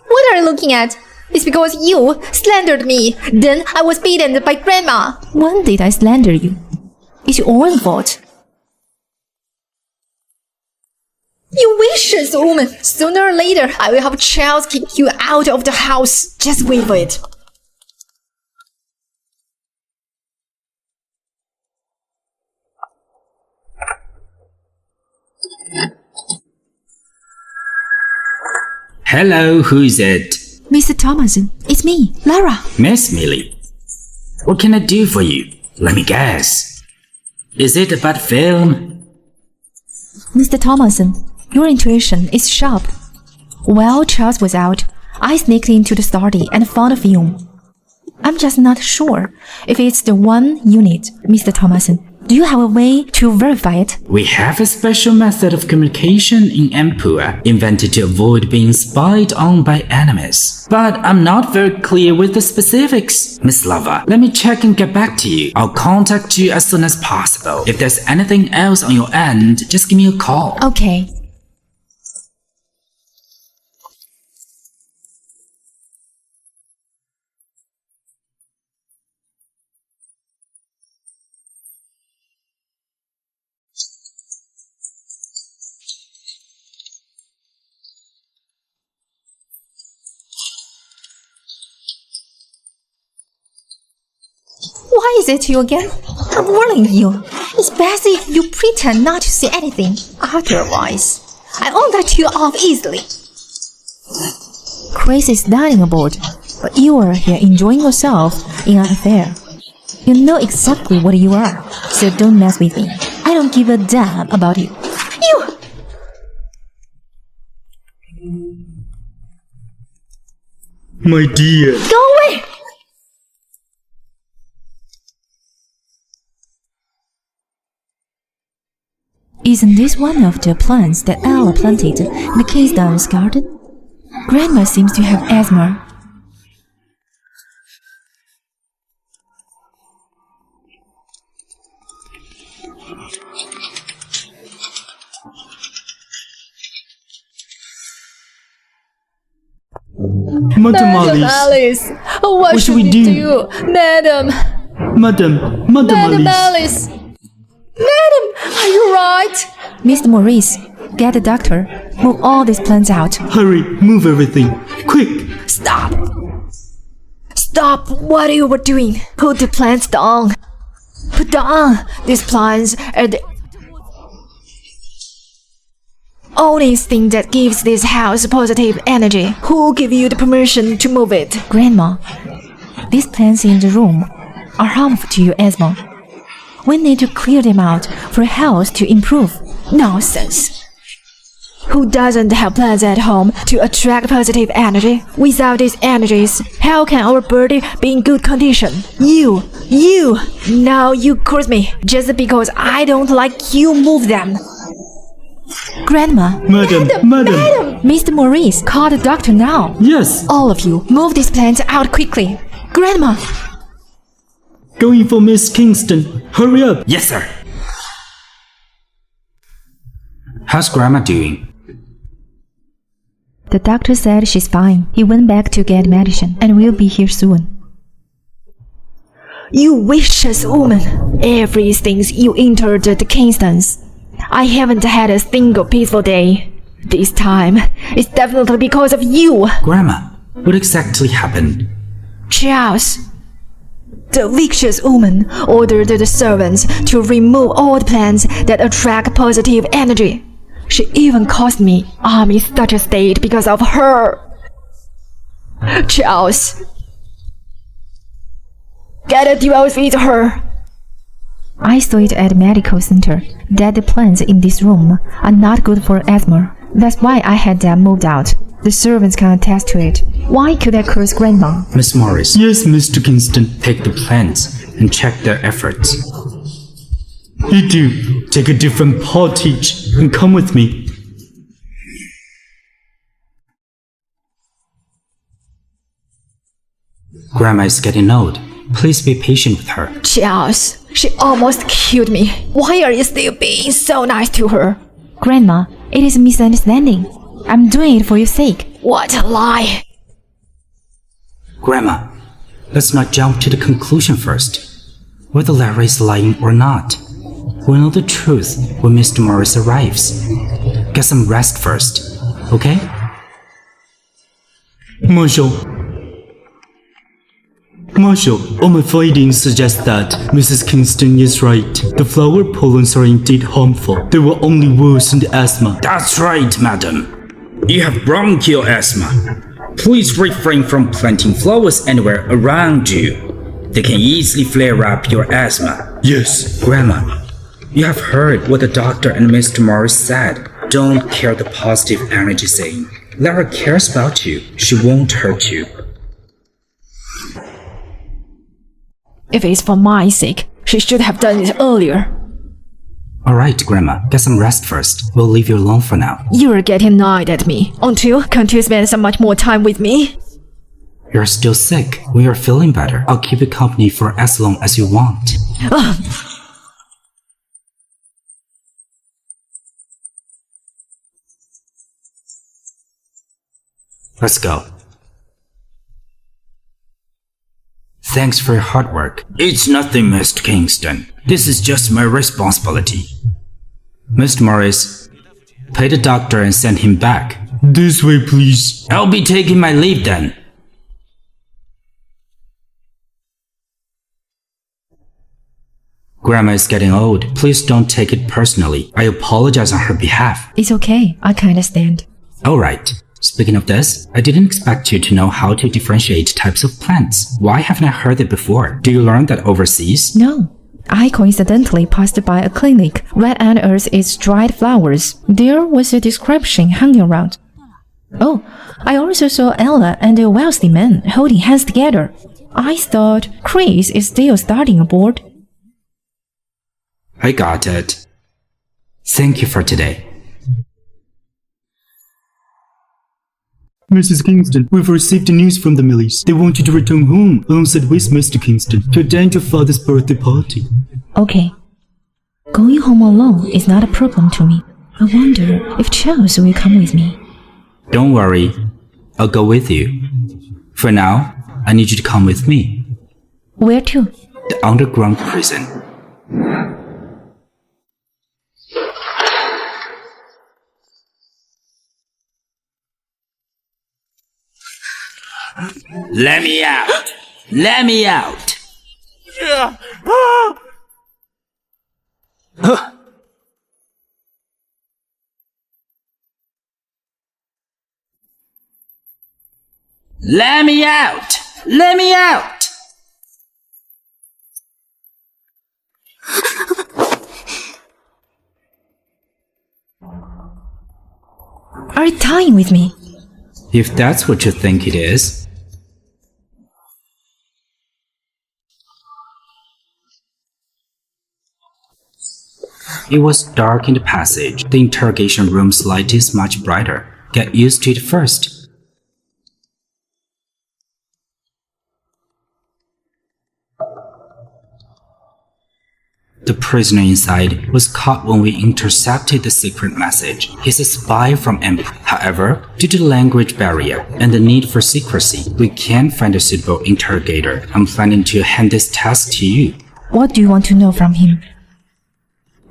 What are you looking at? It's because you slandered me. Then I was beaten by Grandma. When did I slander you? It's your own fault. You vicious woman. Sooner or later, I will have Charles kick you out of the house. Just wait for it. Hello, who is it? Mr. Thomason, it's me, Lara. Miss Millie. What can I do for you? Let me guess. Is it about film? Mr. Thomason, your intuition is sharp. While Charles was out, I sneaked into the study and found a film. I'm just not sure if it's the one you need, Mr. Thomason. Do you have a way to verify it? We have a special method of communication in Empire invented to avoid being spied on by enemies. But I'm not very clear with the specifics. Miss Lava, let me check and get back to you. I'll contact you as soon as possible. If there's anything else on your end, just give me a call. Okay. Why is it you again? I'm warning you. It's best if you pretend not to see anything. Otherwise, I won't let you off easily. Chris is dining aboard, but you are here enjoying yourself in an affair. You know exactly what you are, so don't mess with me. I don't give a damn about you. You! My dear. Go away! Isn't this one of the plants that Ella planted in the ChineseDrama's garden? Grandma seems to have asthma. Madam Madam Alice. Alice, what should we do? Madam Madam Alice. Alice. Madam, are you right? Mr. Maurice, get the doctor. Move all these plants out. Hurry, move everything. Quick. Stop! Stop what you were doing. Put the plants down. Put down these plants are the only thing that gives this house positive energy. Who gave you the permission to move it? Grandma, these plants in the room are harmful to your asthma. We need to clear them out for health to improve. Nonsense. Who doesn't have plants at home to attract positive energy? Without these energies, how can our body be in good condition? You! Now you curse me just because I don't like you move them. Grandma, Madam. Mr. Maurice, call the doctor now. Yes. All of you, move these plants out quickly. Grandma! Going for Miss Kingston. Hurry up. Yes, sir. How's Grandma doing? The doctor said she's fine. He went back to get medicine and will be here soon. You vicious woman! Ever since you entered the Kingstons, I haven't had a single peaceful day. This time, it's definitely because of you! Grandma, what exactly happened? Charles! The vicious woman ordered the servants to remove all the plants that attract positive energy. She even caused me I'm in such a state because of her. Charles, get a divorce with her. I saw it at the medical center that the plants in this room are not good for asthma. That's why I had them moved out. The servants can attest to it. Why could I curse Grandma? Miss Morris, Yes, Mr. Kingston. take the plants and check their efforts. You do. Take a different pot each and come with me. Grandma is getting old. Please be patient with her. Charles, she almost killed me. Why are you still being so nice to her? Grandma, it is a misunderstanding. I'm doing it for your sake. What a lie! Grandma, let's not jump to the conclusion first. Whether Larry is lying or not. We'll know the truth when Mr. Morris arrives. Get some rest first, okay? Marshall, all my findings suggest that Mrs. Kingston is right. The flower pollens are indeed harmful. They will only worsen the asthma. That's right, madam. You have bronchial asthma. Please refrain from planting flowers anywhere around you. They can easily flare up your asthma. Yes. Grandma, you have heard what the doctor and Mr. Morris said. Don't carry the positive energy saying, Lara cares about you. She won't hurt you. If it's for my sake, she should have done it earlier. Alright, Grandma, get some rest first. We'll leave you alone for now. You're getting annoyed at me, aren't you? Can't you spend so much more time with me? You're still sick. When you're feeling better, I'll keep you company for as long as you want. Let's go. Thanks for your hard work. It's nothing, Mr. Kingston. This is just my responsibility. Mr. Morris, pay the doctor and send him back. This way, please. I'll be taking my leave then. Grandma is getting old. Please don't take it personally. I apologize on her behalf. It's okay, I can understand. Alright. Speaking of this, I didn't expect you to know how to differentiate types of plants. Why haven't I heard it before? Do you learn that overseas? No. I coincidentally passed by a clinic. Right under its dried flowers. There was a description hanging around. Oh, I also saw Ella and a wealthy man holding hands together. I thought Chris is still studying abroad. I got it. Thank you for today. Mrs. Kingston, we've received news from the Millies. They want you to return home alongside with Mr. Kingston to attend your father's birthday party. Okay. Going home alone is not a problem to me. I wonder if Charles will come with me. Don't worry. I'll go with you. For now, I need you to come with me. Where to? The underground prison. Let me out! Let me out! Let me out! Let me out! Are you tying with me? If that's what you think it is. It was dark in the passage. The interrogation room's light is much brighter. Get used to it first. The prisoner inside was caught when we intercepted the secret message. He's a spy from Emperor. However, due to the language barrier and the need for secrecy, we can't find a suitable interrogator. I'm planning to hand this task to you. What do you want to know from him?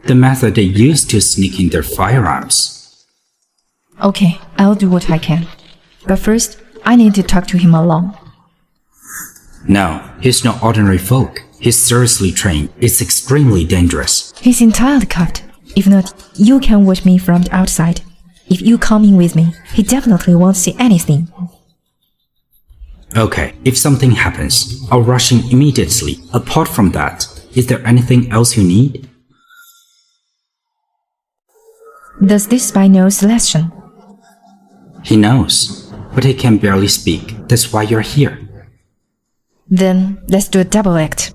The method they use to sneak in their firearms. Okay, I'll do what I can. But first, I need to talk to him alone. No, he's no ordinary folk. He's seriously trained. It's extremely dangerous. He's entirely cuffed. If not, you can watch me from the outside. If you come in with me, he definitely won't see anything. Okay, if something happens, I'll rush in immediately. Apart from that, is there anything else you need? Does this spy know selection? He knows, but he can barely speak. That's why you're here. Then let's do a double act.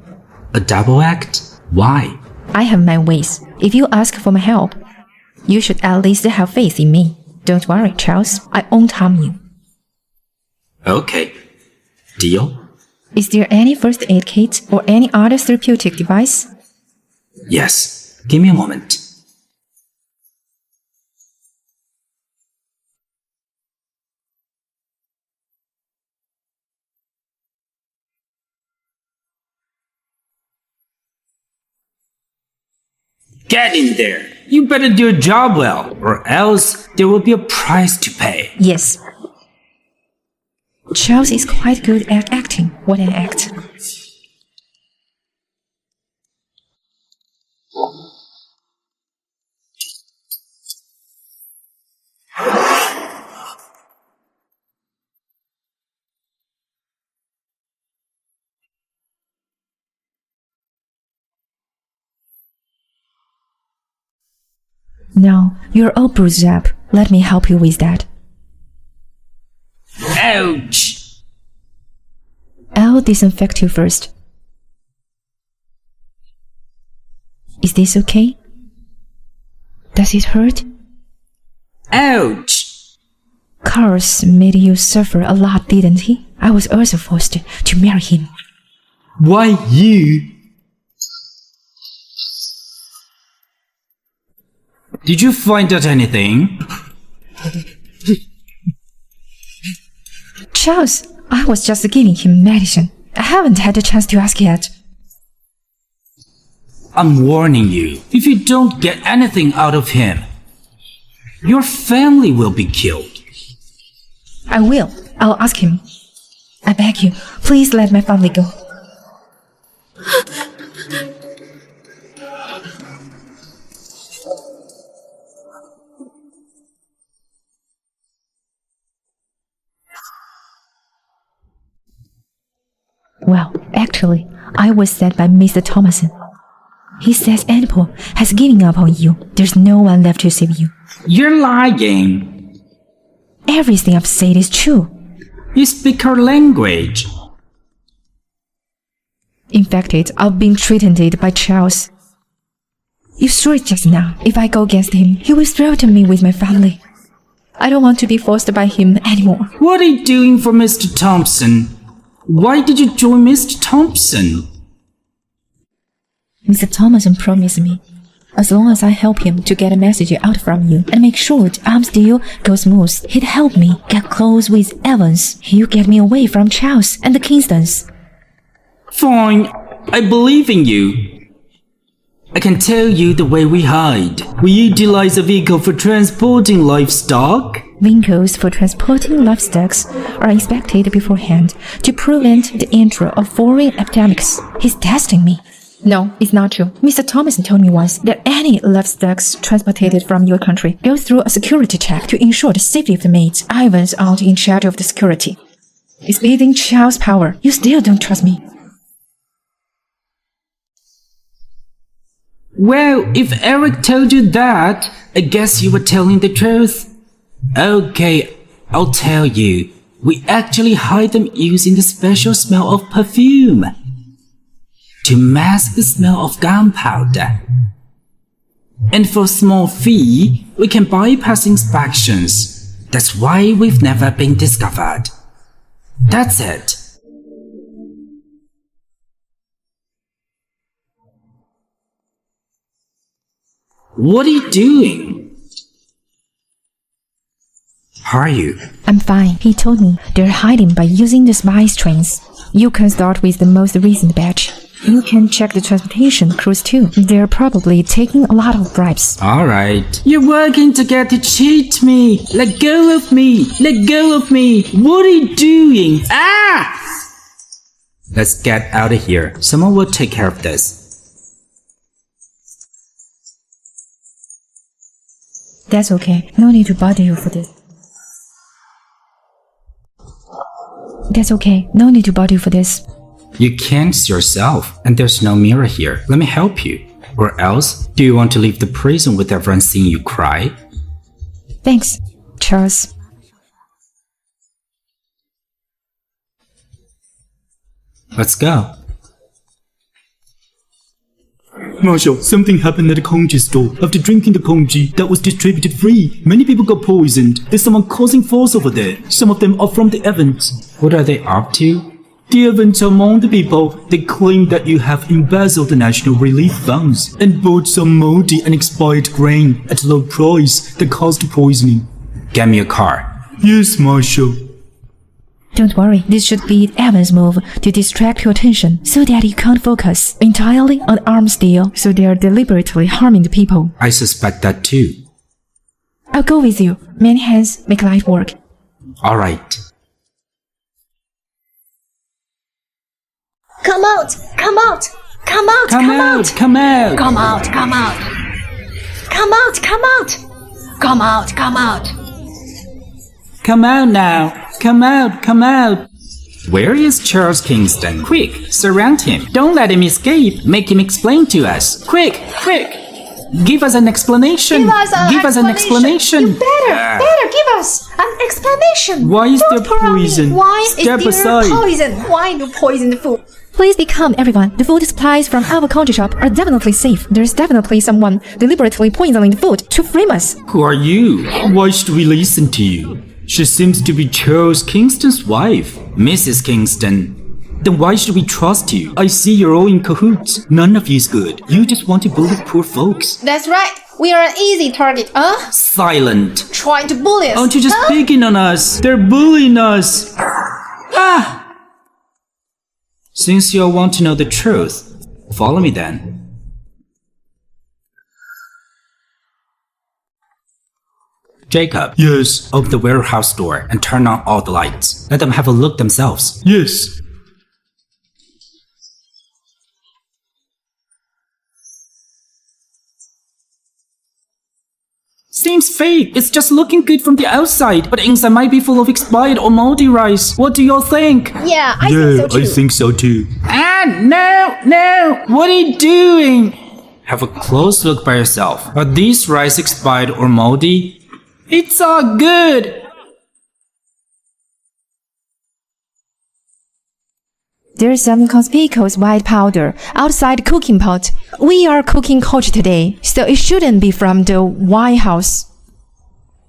A double act? Why? I have my ways. If you ask for my help, you should at least have faith in me. Don't worry, Charles. I won't harm you. Okay. Deal? Is there any first aid kit or any other therapeutic device? Yes. Give me a moment. Get in there. You better do your job well, or else there will be a price to pay. Yes. Charles is quite good at acting. What an act. Now, you're all bruised up. Let me help you with that. Ouch! I'll disinfect you first. Is this okay? Does it hurt? Ouch! Carlos made you suffer a lot, didn't he? I was also forced to marry him. Why you? Did you find out anything? Charles, I was just giving him medicine. I haven't had a chance to ask yet. I'm warning you, if you don't get anything out of him, your family will be killed. I will. I'll ask him. I beg you, please let my family go. Well, actually, I was sent by Mr. Thomason. He says Annapol has given up on you. There's no one left to save you. You're lying. Everything I've said is true. You speak her language. In fact, I've been threatened by Charles. You saw it just now. If I go against him, he will threaten me with my family. I don't want to be forced by him anymore. What are you doing for Mr. Thompson? Why did you join Mr. Thompson? Mr. Thomason promised me, as long as I help him to get a message out from you and make sure the arms deal goes smooth, he'd help me get close with Evans. He'll get me away from Charles and the Kingstons. Fine, I believe in you. I can tell you the way we hide. We utilize a vehicle for transporting livestock. Vehicles for transporting livestock are inspected beforehand to prevent the entry of foreign epidemics. He's testing me. No, it's not true. Mr. Thomason told me once that any livestock transported from your country goes through a security check to ensure the safety of the maids. Ivan's out in charge of the security. It's within Charles' power. You still don't trust me. Well, if Eric told you that, I guess you were telling the truth. Okay, I'll tell you. We actually hide them using the special smell of perfume to mask the smell of gunpowder. And for a small fee, we can bypass inspections. That's why we've never been discovered. That's it. What are you doing? How are you? I'm fine. He told me they're hiding by using the spy strings. You can start with the most recent batch. You can check the transportation crews too. They're probably taking a lot of bribes. Alright. You're working together to cheat me. Let go of me. Let go of me. What are you doing? Ah! Let's get out of here. Someone will take care of this. That's okay. No need to bother you for this. That's okay. No need to bother you for this. You can't see yourself, and there's no mirror here. Let me help you. Or else, do you want to leave the prison with everyone seeing you cry? Thanks, Charles. Let's go. Marshal, something happened at the congee store. After drinking the congee that was distributed free, many people got poisoned. There's someone causing force over there. Some of them are from the Evans. What are they up to? The Evans are among the people. They claim that you have embezzled the national relief funds and bought some moldy and expired grain at a low price that caused the poisoning. Get me a car. Yes, Marshal. Don't worry, this should be Evan's move to distract your attention so that you can't focus entirely on the arms deal, so they are deliberately harming the people. I suspect that too. I'll go with you. Many hands make light work. Alright. Come out! Come out! Come out! Come out! Come out! Come out! Come out! Come out! Come out! Come out! Come out! Come out now! Come out! Come out! Where is Charles Kingston? Quick! Surround him! Don't let him escape! Make him explain to us! Quick! Quick! Give us an explanation! Give us an explanation! You better give us an explanation! Why is Don't there pour on me. poison? Why Step is aside. there poison? Why you poison the food? Please be calm, everyone. The food supplies from our country shop are definitely safe. There's definitely someone deliberately poisoning the food to frame us. Who are you? Why should we listen to you? She seems to be Charles Kingston's wife. Mrs. Kingston. Then why should we trust you? I see you're all in cahoots. None of you's good. You just want to bully poor folks. That's right. We are an easy target, huh? Silent. Trying to bully us. Aren't you just huh? picking on us? They're bullying us. Since you all want to know the truth, follow me then. Jacob, Yes. open the warehouse door and turn on all the lights. Let them have a look themselves. Yes. Seems fake. It's just looking good from the outside, but inside might be full of expired or moldy rice. What do y'all think? Yeah, I Yeah, think so too. I think so too. No! What are you doing? Have a close look by yourself. Are these rice expired or moldy? It's all good. There's some conspicuous white powder outside the cooking pot. We are cooking coach today, so it shouldn't be from the White House.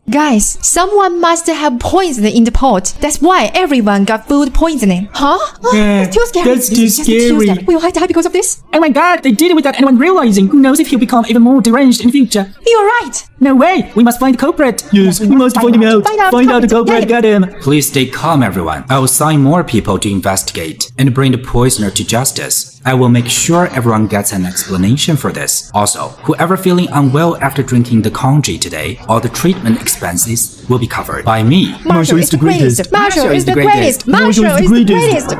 Guys, someone must have poisoned in the pot. That's why everyone got food poisoning. Huh? It's too scary. That's This is too just scary. Will I die because of this? Oh my god, they did it without anyone realizing. Who knows if he'll become even more deranged in the future. You're right. No way! We must find the culprit! Yes, we must find him out. Find out the culprit, Get get him. Please stay calm, everyone. I will assign more people to investigate and bring the poisoner to justice. I will make sure everyone gets an explanation for this. Also, whoever feeling unwell after drinking the congee today, all the treatment expenses will be covered by me. Marshall is the greatest. Marshall is the greatest. greatest. Marshall is the greatest.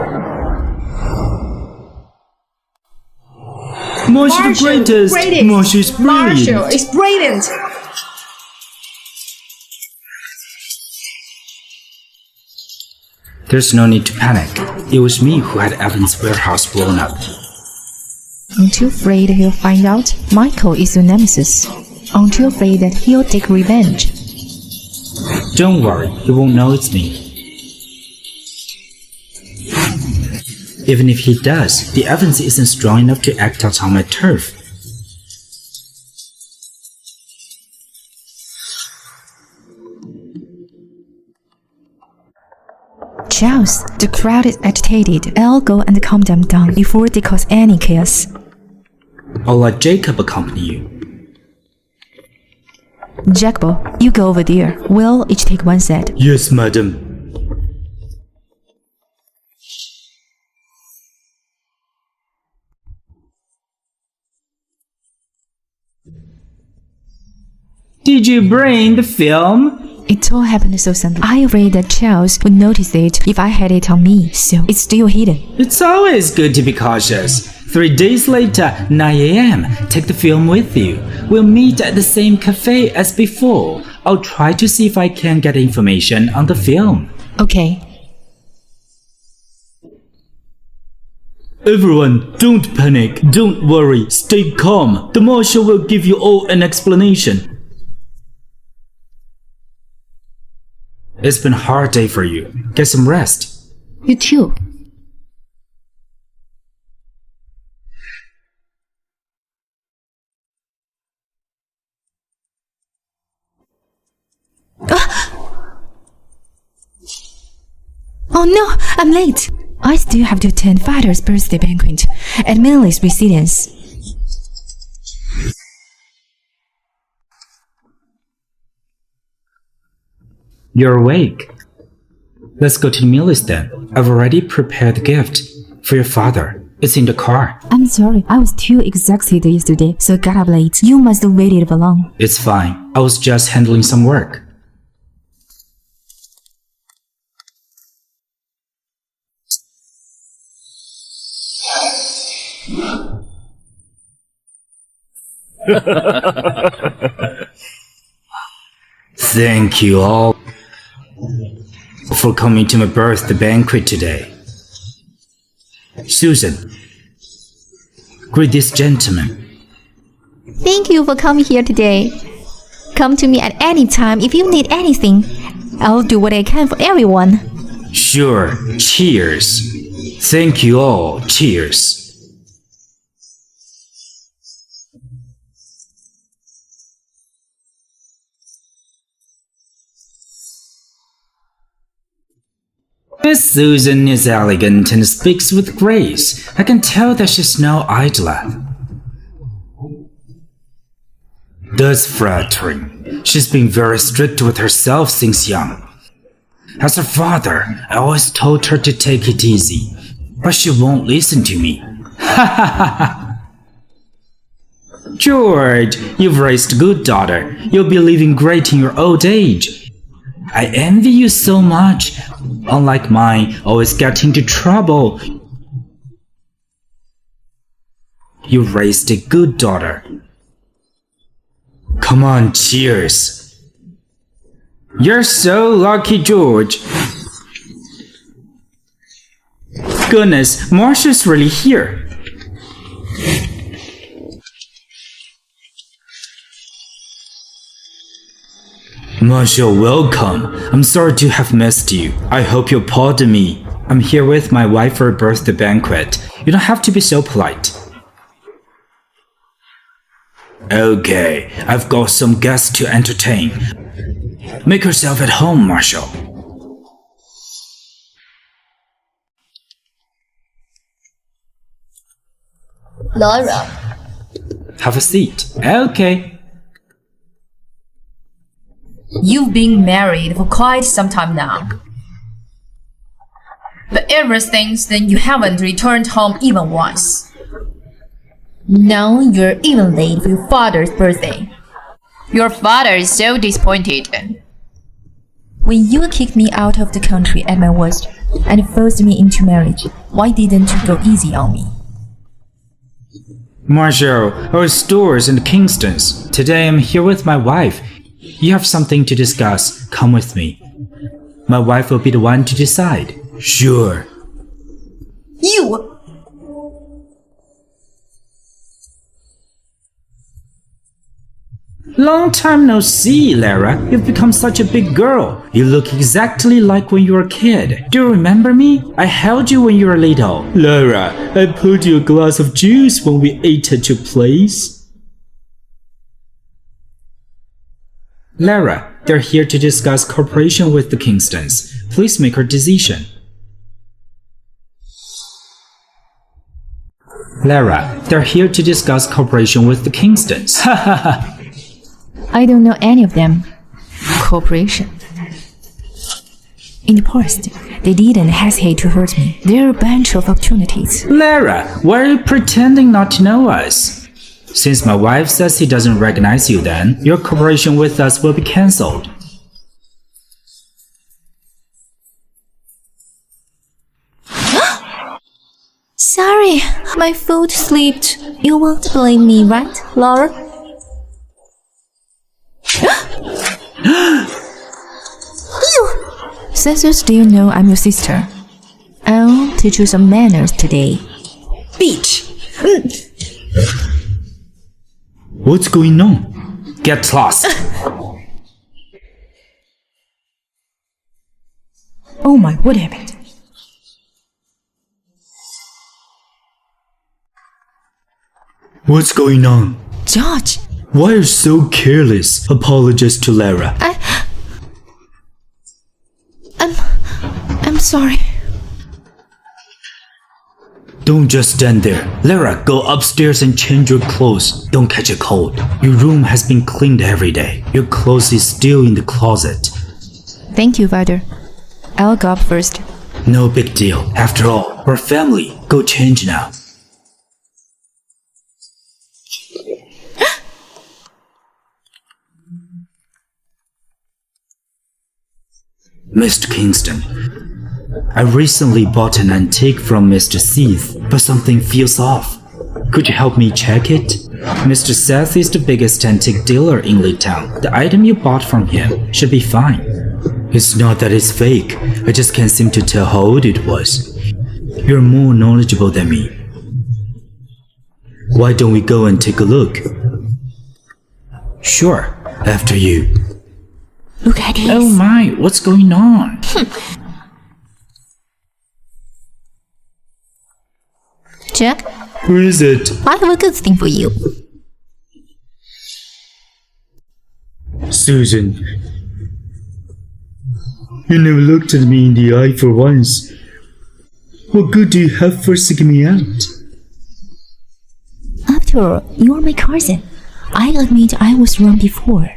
Marshall the greatest. Marshall is brilliant. Marshall is brilliant. There's no need to panic. It was me who had Evan's warehouse blown up. Aren't you afraid he'll find out? Michael is your nemesis. Aren't you afraid that he'll take revenge? Don't worry, he won't know it's me. Even if he does, the evidence isn't strong enough to act out on my turf. Charles, the crowd is agitated. I'll go and calm them down before they cause any chaos. I'll let Jacob accompany you. Jacobo, you go over there. We'll each take one set. Yes, madam. Did you bring the film? It all happened so suddenly. I afraid that Charles would notice it if I had it on me, so it's still hidden. It's always good to be cautious. 3 days later, 9 a.m. Take the film with you. We'll meet at the same cafe as before. I'll try to see if I can get information on the film. Okay. Everyone, don't panic. Don't worry. Stay calm. The marshal will give you all an explanation. It's been a hard day for you. Get some rest. You too. Oh no, I'm late. I still have to attend Father's birthday banquet at Millie's residence. You're awake. Let's go to the Millie's then. I've already prepared the gift for your father. It's in the car. I'm sorry, I was too exhausted yesterday, so I got up late. You must wait it alone. It's fine. I was just handling some work. Thank you all for coming to my birthday banquet today. Susan, greet this gentleman. Thank you for coming here today. Come to me at any time if you need anything. I'll do what I can for everyone. Sure, cheers. Thank you all, cheers. Miss Susan is elegant and speaks with grace. I can tell that she's no idler. That's flattering. She's been very strict with herself since young. As her father, I always told her to take it easy, but she won't listen to me. George, you've raised a good daughter. You'll be living great in your old age. I envy you so much. Unlike mine, always get into trouble. You raised a good daughter. Come on, cheers. You're so lucky, George. Goodness, Marcia's really here. Marcia, welcome. I'm sorry to have missed you. I hope you'll pardon me. I'm here with my wife for a birthday banquet. You don't have to be so polite. Okay, I've got some guests to entertain. Make yourself at home, Marshall. Laura, Have a seat. Okay. you've been married for quite some time now. But ever since then, you haven't returned home even once. Now you're even late for your father's birthday. Your father is so disappointed. When you kicked me out of the country at my worst and forced me into marriage, why didn't you go easy on me? Marshall, our store's in Kingston's. Today I'm here with my wife. You have something to discuss. Come with me. My wife will be the one to decide. Sure. You! Long time no see, Lara. You've become such a big girl. You look exactly like when you were a kid. Do you remember me? I held you when you were little. Lara, I poured you a glass of juice when we ate at your place. Lara, they're here to discuss cooperation with the Kingstons. Please make your decision. Lara, they're here to discuss cooperation with the Kingstons. I don't know any of them. Cooperation. In the past, they didn't hesitate to hurt me. They're a bunch of opportunities. Lara, why are you pretending not to know us? Since my wife says he doesn't recognize you then, your cooperation with us will be cancelled. Sorry, my foot slipped. You won't blame me, right, Laura? Since you still know I'm your sister, I'll teach you some manners today. Bitch! What's going on? Get lost. Oh my, what happened? What's going on? George! Why are you so careless? Apologize to Lara. I'm sorry. Don't just stand there. Lara, go upstairs and change your clothes. Don't catch a cold. Your room has been cleaned every day. Your clothes is still in the closet. Thank you, Father. I'll go up first. No big deal. After all, we're family. Go change now. Mr. Kingston, I recently bought an antique from Mr. Seth, but something feels off. Could you help me check it? Mr. Seth is the biggest antique dealer in Lake Town. The item you bought from him should be fine. It's not that it's fake, I just can't seem to tell how old it was. You're more knowledgeable than me. Why don't we go and take a look? Sure, after you. Look at this. Oh my, what's going on? Jack, Who is it? I have a good thing for you. Susan. You never looked at me in the eye for once. What good do you have for seeking me out? After all, you're my cousin. I admit I was wrong before.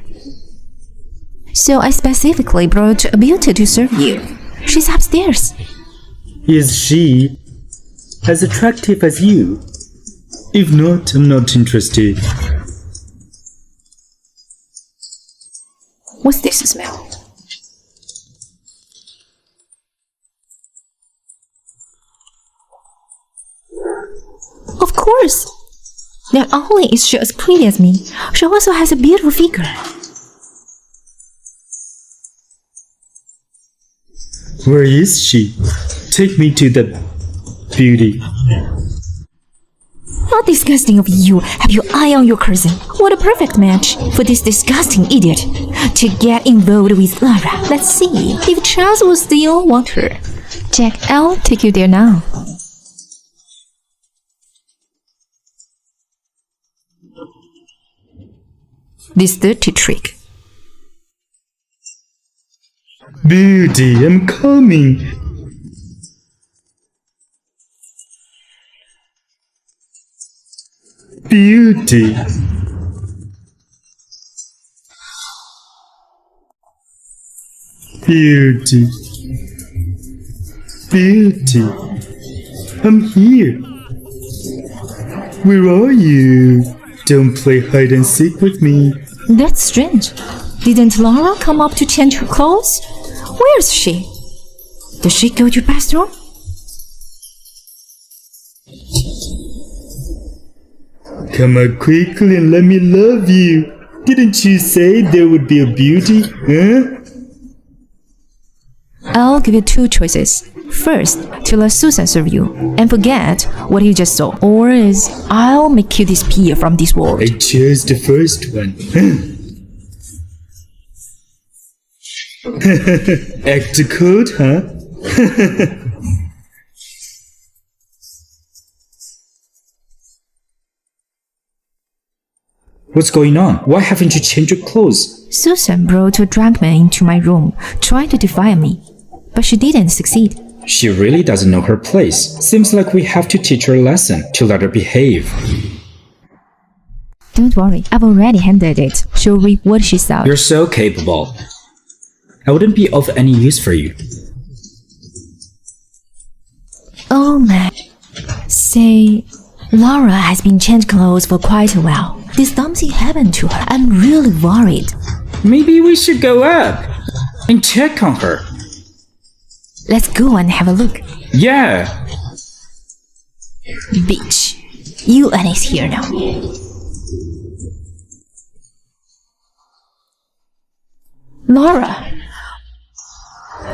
So I specifically brought a beauty to serve you. She's upstairs. Is she as attractive as you? If not, I'm not interested. What's this smell? Of course! Not only is she as pretty as me, she also has a beautiful figure. Where is she? Take me to the beauty. How disgusting of you! Have your eye on your cousin. What a perfect match for this disgusting idiot to get involved with Lara. Let's see if Charles will still want her. Jack, I'll take you there now. This dirty trick. Beauty, I'm coming. Beauty. Beauty. Beauty. I'm here. Where are you? Don't play hide and seek with me. That's strange. Didn't Laura come up to change her clothes? Where's she? Does she go to the bathroom? Come out quickly and let me love you. Didn't you say there would be a beauty, huh? I'll give you two choices. First, to let Susan serve you and forget what you just saw. Or is I'll make you disappear from this world. I chose the first one. Act cold, huh? What's going on? Why haven't you changed your clothes? Susan brought a drunk man into my room, trying to defy me. But she didn't succeed. She really doesn't know her place. Seems like we have to teach her a lesson to let her behave. Don't worry, I've already handled it. She'll reap what she sowed. You're so capable. I wouldn't be of any use for you. Oh man. Say, Laura has been changed clothes for quite a while. Did something happen to her? I'm really worried. Maybe we should go up and check on her. Let's go and have a look. Yeah. Bitch. You and it's here now. Laura.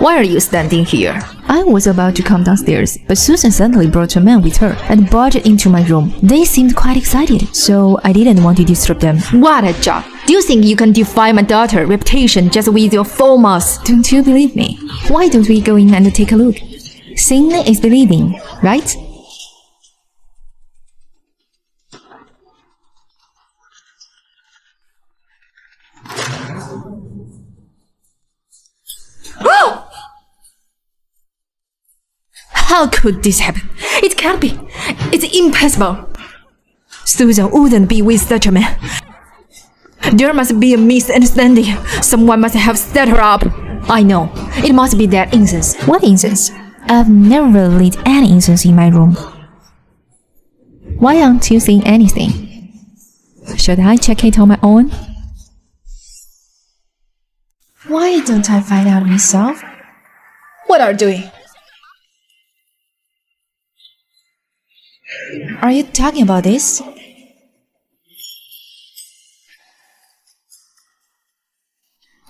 Why are you standing here? I was about to come downstairs, but Susan suddenly brought a man with her and barged into my room. They seemed quite excited, so I didn't want to disturb them. What a job! Do you think you can defy my daughter's reputation just with your full mouth? Don't you believe me? Why don't we go in and take a look? Seeing is believing, right? How could this happen? It can't be. It's impossible. Susan wouldn't be with such a man. There must be a misunderstanding. Someone must have set her up. I know. It must be that incense. What incense? I've never lit any incense in my room. Why aren't you saying anything? Should I check it on my own? Why don't I find out myself? What are you doing? Are you talking about this?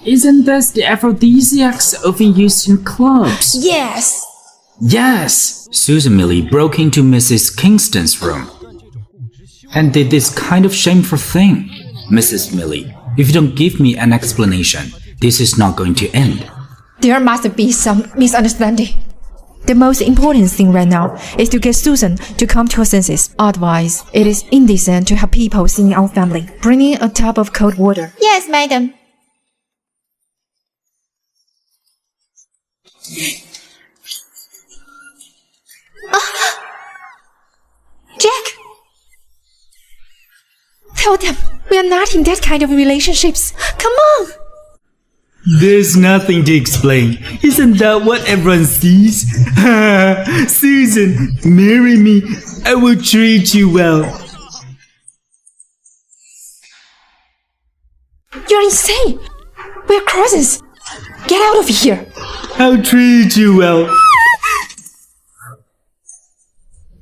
Isn't this the aphrodisiacs often used in clubs? Yes! Yes! Susan Millie broke into Mrs. Kingston's room and did this kind of shameful thing. Mrs. Millie, if you don't give me an explanation, this is not going to end. There must be some misunderstanding. The most important thing right now is to get Susan to come to her senses. Otherwise, it is indecent to have people seeing our family. Bringing a tub of cold water. Yes, madam. Jack! Tell them we are not in that kind of relationships. Come on! There's nothing to explain. Isn't that what everyone sees? Susan, marry me. I will treat you well. You're insane! We're cousins! Get out of here! I'll treat you well.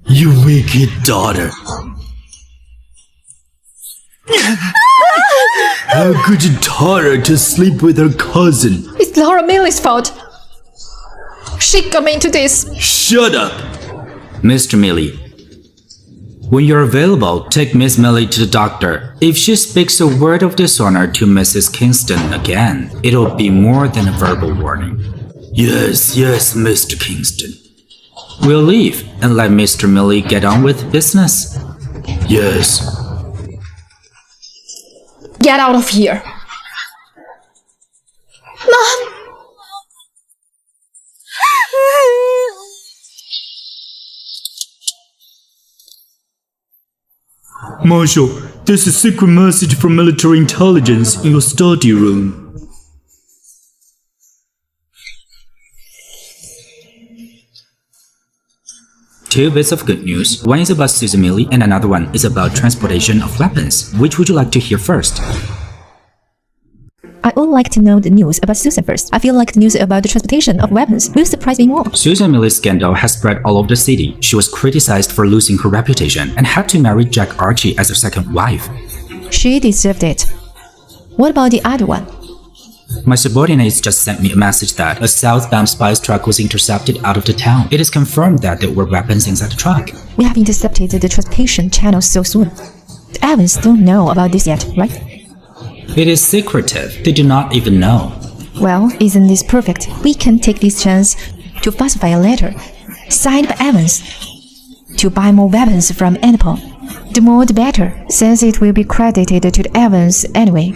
You wicked daughter. How could you taught her to sleep with her cousin? It's Laura Millie's fault. She got me into this. Shut up. Mr. Millie, when you're available, take Miss Millie to the doctor. If she speaks a word of dishonor to Mrs. Kingston again, it'll be more than a verbal warning. Yes, Mr. Kingston. We'll leave and let Mr. Millie get on with business. Yes. Get out of here. Mom! Marshal, there's a secret message from military intelligence in your study room. Two bits of good news. One is about Susan Millie and another one is about transportation of weapons. Which would you like to hear first? I would like to know the news about Susan first. I feel like the news about the transportation of weapons will surprise me more. Susan Millie's scandal has spread all over the city. She was criticized for losing her reputation and had to marry Jack Archie as her second wife. She deserved it. What about the other one? My subordinates just sent me a message that a southbound spice truck was intercepted out of the town. It is confirmed that there were weapons inside the truck. We have intercepted the transportation channel so soon. The Evans don't know about this yet, right? It is secretive. They do not even know. Well, isn't this perfect? We can take this chance to falsify a letter signed by Evans to buy more weapons from Annapol. The more the better, since it will be credited to the Evans anyway.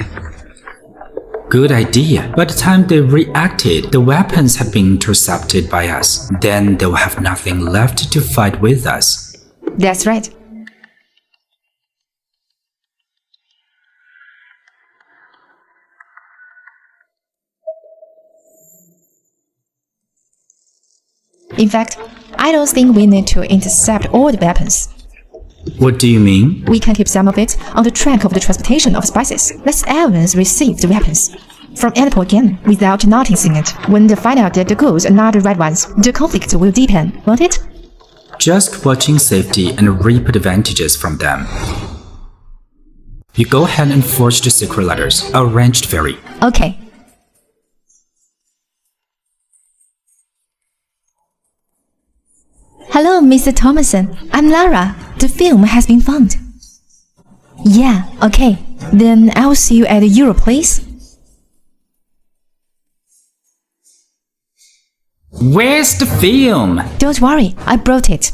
Good idea. By the time they reacted, the weapons had been intercepted by us. Then they will have nothing left to fight with us. That's right. In fact, I don't think we need to intercept all the weapons. What do you mean? We can keep some of it on the track of the transportation of spices. Let Evans receive the weapons from Annapol again without noticing it. When they find out that the goods are not the right ones, the conflict will deepen, won't it? Just watching safety and reap advantages from them. You go ahead and forge the secret letters. Arranged very. Okay. Hello, Mr. Thomason. I'm Lara. The film has been found. Yeah, okay. Then I'll see you at your place. Where's the film? Don't worry, I brought it.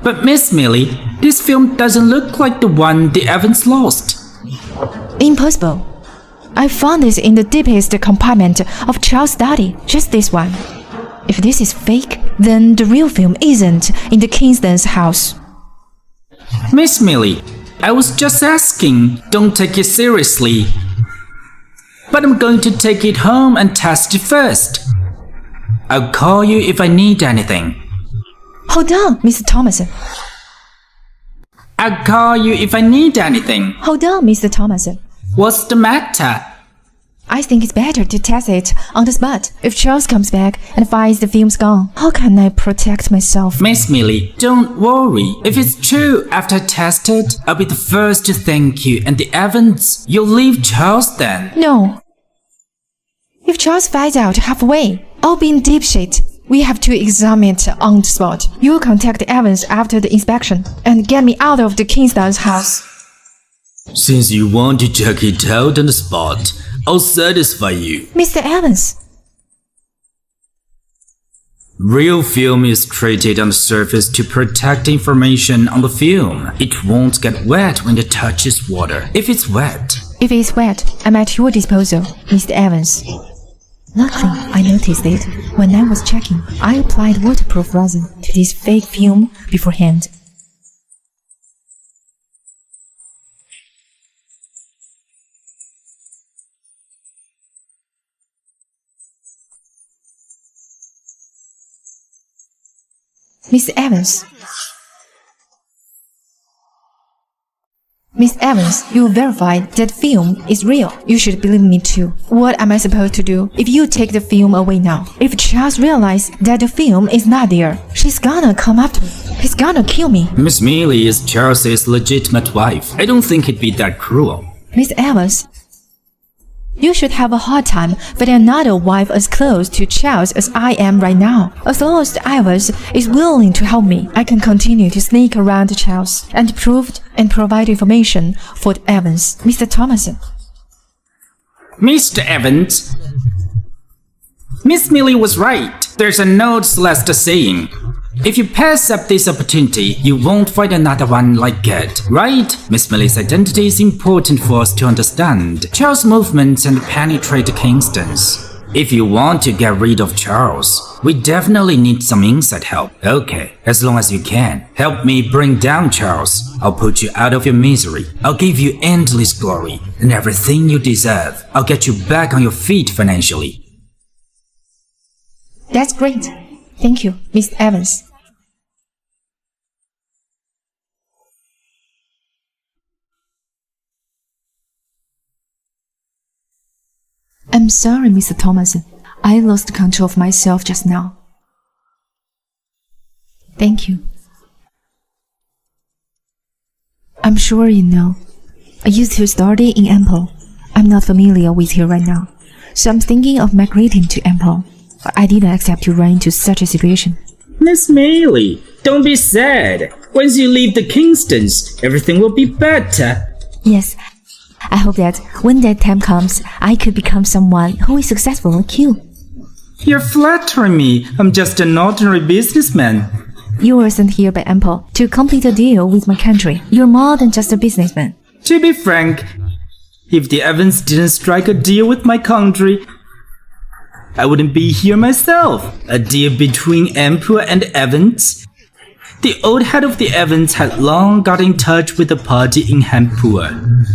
But Miss Millie, this film doesn't look like the one the Evans lost. Impossible. I found this in the deepest compartment of Charles' study, just this one. If this is fake, then the real film isn't in the Kingston's house. Miss Millie, I was just asking. Don't take it seriously. But I'm going to take it home and test it first. I'll call you if I need anything. Hold on, Mr. Thomason. I'll call you if I need anything. Hold on, Mr. Thomason. What's the matter? I think it's better to test it on the spot. If Charles comes back and finds the film's gone, how can I protect myself? Miss Millie, don't worry. If it's true after I test it, I'll be the first to thank you and the Evans. You'll leave Charles then. No. If Charles finds out halfway, I'll be in deep shit. We have to examine it on the spot. You'll contact Evans after the inspection and get me out of the Kingston's house. Since you want to check it out on the spot, I'll satisfy you. Mr. Evans. Real film is treated on the surface to protect information on the film. It won't get wet when it touches water. If it's wet, I'm at your disposal, Mr. Evans. Luckily, I noticed it when I was checking. I applied waterproof resin to this fake film beforehand. Miss Evans. Miss Evans, you verified that film is real. You should believe me too. What am I supposed to do if you take the film away now? If Charles realizes that the film is not there, she's gonna come after me. He's gonna kill me. Miss Millie is Charles's legitimate wife. I don't think it'd be that cruel. Miss Evans, you should have a hard time finding another wife as close to Charles as I am right now. As long as Evans is willing to help me, I can continue to sneak around Charles and provide information for Evans. Mr. Thomason. Mr. Evans, Miss Millie was right. There's an old Celeste saying, if you pass up this opportunity, you won't find another one like it, right? Miss Millie's identity is important for us to understand Charles' movements and penetrate the Kingstons. If you want to get rid of Charles, we definitely need some inside help. Okay, as long as you can. Help me bring down Charles. I'll put you out of your misery. I'll give you endless glory and everything you deserve. I'll get you back on your feet financially. That's great. Thank you, Miss Evans. I'm sorry, Mr. Thomason. I lost control of myself just now. Thank you. I'm sure you know. I used to study in Ample. I'm not familiar with you right now, so I'm thinking of migrating to Ample. I didn't expect to run into such a situation. Miss Millie, don't be sad. Once you leave the Kingstons, everything will be better. Yes. I hope that when that time comes, I could become someone who is successful like you. You're flattering me. I'm just an ordinary businessman. You were sent here by Ample to complete a deal with my country. You're more than just a businessman. To be frank, if the Evans didn't strike a deal with my country, I wouldn't be here myself. A deal between Ample and Evans? The old head of the Evans had long got in touch with the party in Hampur.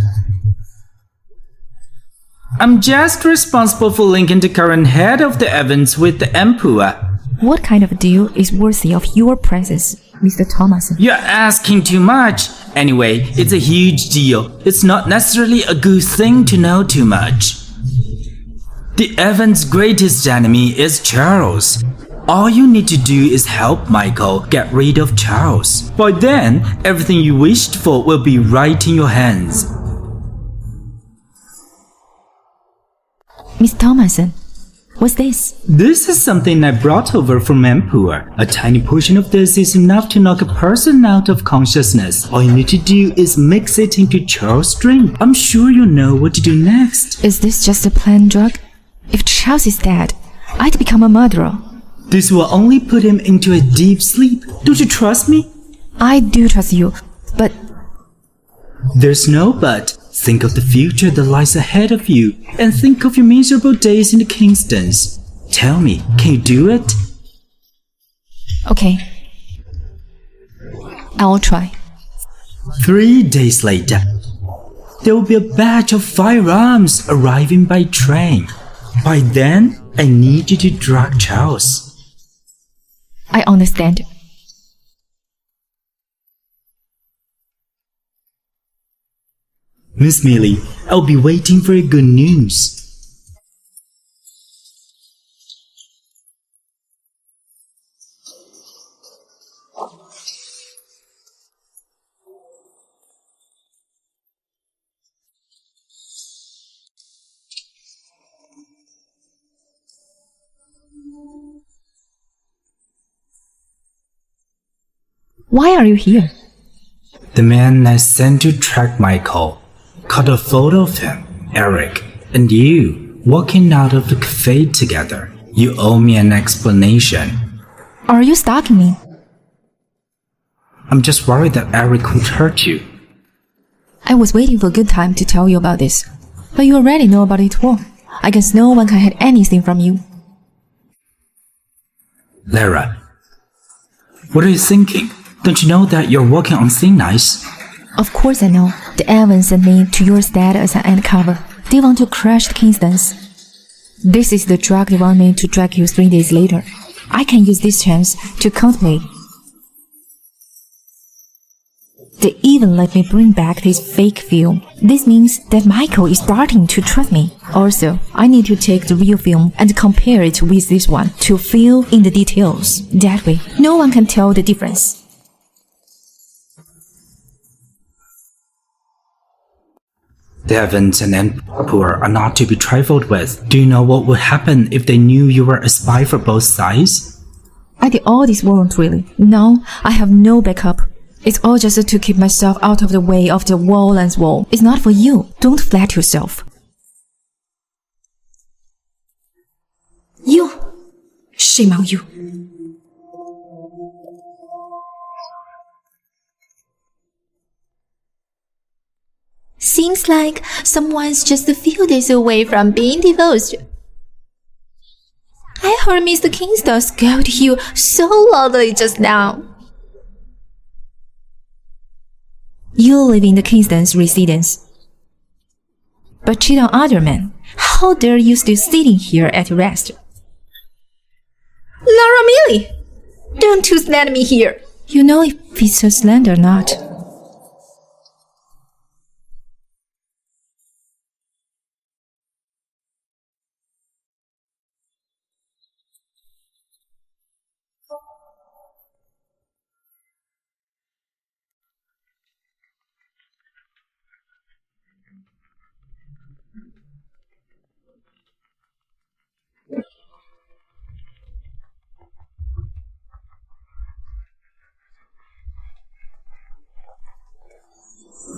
I'm just responsible for linking the current head of the Evans with the Emperor. What kind of deal is worthy of your presence, Mr. Thomason? You're asking too much. Anyway, it's a huge deal. It's not necessarily a good thing to know too much. The Evans' greatest enemy is Charles. All you need to do is help Michael get rid of Charles. By then, everything you wished for will be right in your hands. Miss Thomason, what's this? This is something I brought over from Emperor. A tiny portion of this is enough to knock a person out of consciousness. All you need to do is mix it into Charles' drink. I'm sure you know what to do next. Is this just a plain drug? If Charles is dead, I'd become a murderer. This will only put him into a deep sleep. Don't you trust me? I do trust you, but... There's no but. Think of the future that lies ahead of you, and think of your miserable days in the Kingstons. Tell me, can you do it? Okay. I'll try. 3 days later, there will be a batch of firearms arriving by train. By then, I need you to drug Charles. I understand. Miss Millie, I'll be waiting for your good news. Why are you here? The man I sent to track Michael caught a photo of him, Eric, and you walking out of the cafe together. You owe me an explanation. Are you stalking me? I'm just worried that Eric could hurt you. I was waiting for a good time to tell you about this. But you already know about it all. I guess no one can hide anything from you. Lara, what are you thinking? Don't you know that you're working on thin ice? Of course I know. The Evans sent me to your state as an undercover. They want to crush the Kingstons. This is the drug they want me to drag you 3 days later. I can use this chance to contemplate. They even let me bring back this fake film. This means that Michael is starting to trust me. Also, I need to take the real film and compare it with this one to fill in the details. That way, no one can tell the difference. The Evans and Emperor are not to be trifled with. Do you know what would happen if they knew you were a spy for both sides? I did all this voluntarily. Now, I have no backup. It's all just to keep myself out of the way of the Walland's wall. It's not for you. Don't flatter yourself. You! Shame on you. Seems like someone's just a few days away from being divorced. I heard Mr. Kingston scolded you so loudly just now. You live in the Kingston's residence, but cheat on other men. How dare you still sitting here at rest? Laura Millie! Don't you slander me here! You know if it's a slander or not.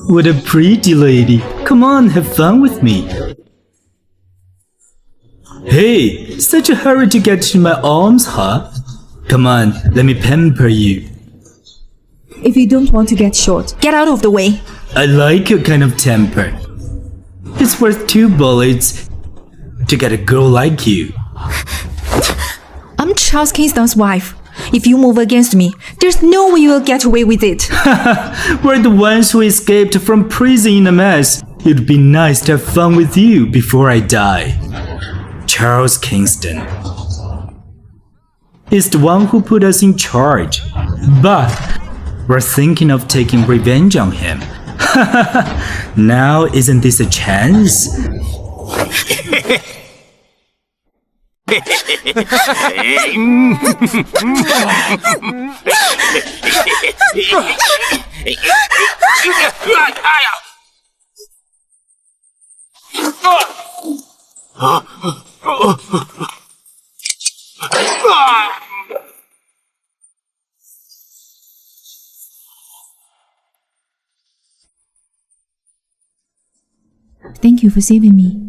What a pretty lady. Come on, have fun with me. Hey, such a hurry to get to my arms, huh? Come on, let me pamper you. If you don't want to get short, get out of the way. I like your kind of temper. It's worth 2 bullets to get a girl like you. I'm Charles Kingston's wife. If you move against me, there's no way you'll get away with it. We're the ones who escaped from prison in a mess. It'd be nice to have fun with you before I die. Charles Kingston is the one who put us in charge. But we're thinking of taking revenge on him. Now, isn't this a chance? Thank you for saving me.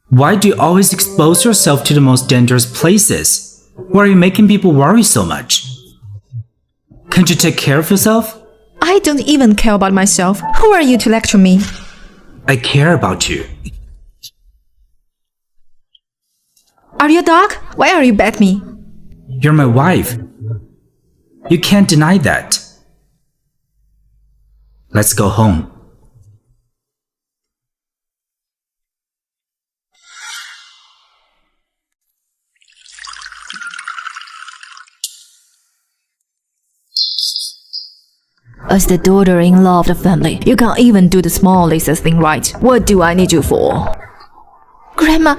Why do you always expose yourself to the most dangerous places? Why are you making people worry so much? Can't you take care of yourself? I don't even care about myself. Who are you to lecture me? I care about you. Are you a dog? Why are you bet me? You're my wife. You can't deny that. Let's go home. As the daughter-in-law of the family, you can't even do the smallest thing right. What do I need you for? Grandma!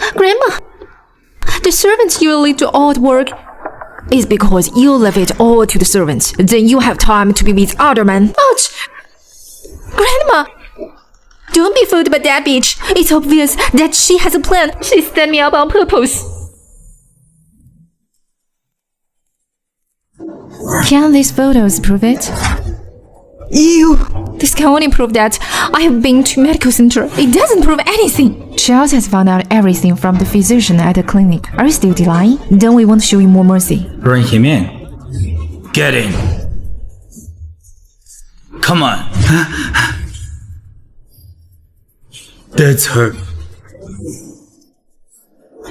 The servants usually do all the work. It's because you leave it all to the servants. Then you have time to be with other men. Ouch! Grandma! Don't be fooled by that bitch. It's obvious that she has a plan. She set me up on purpose. Can these photos prove it? This can only prove that I have been to medical center. It doesn't prove anything. Charles has found out everything from the physician at the clinic. Are you still denying? Then we won't show you more mercy. Bring him in. Get in. Come on. That's her.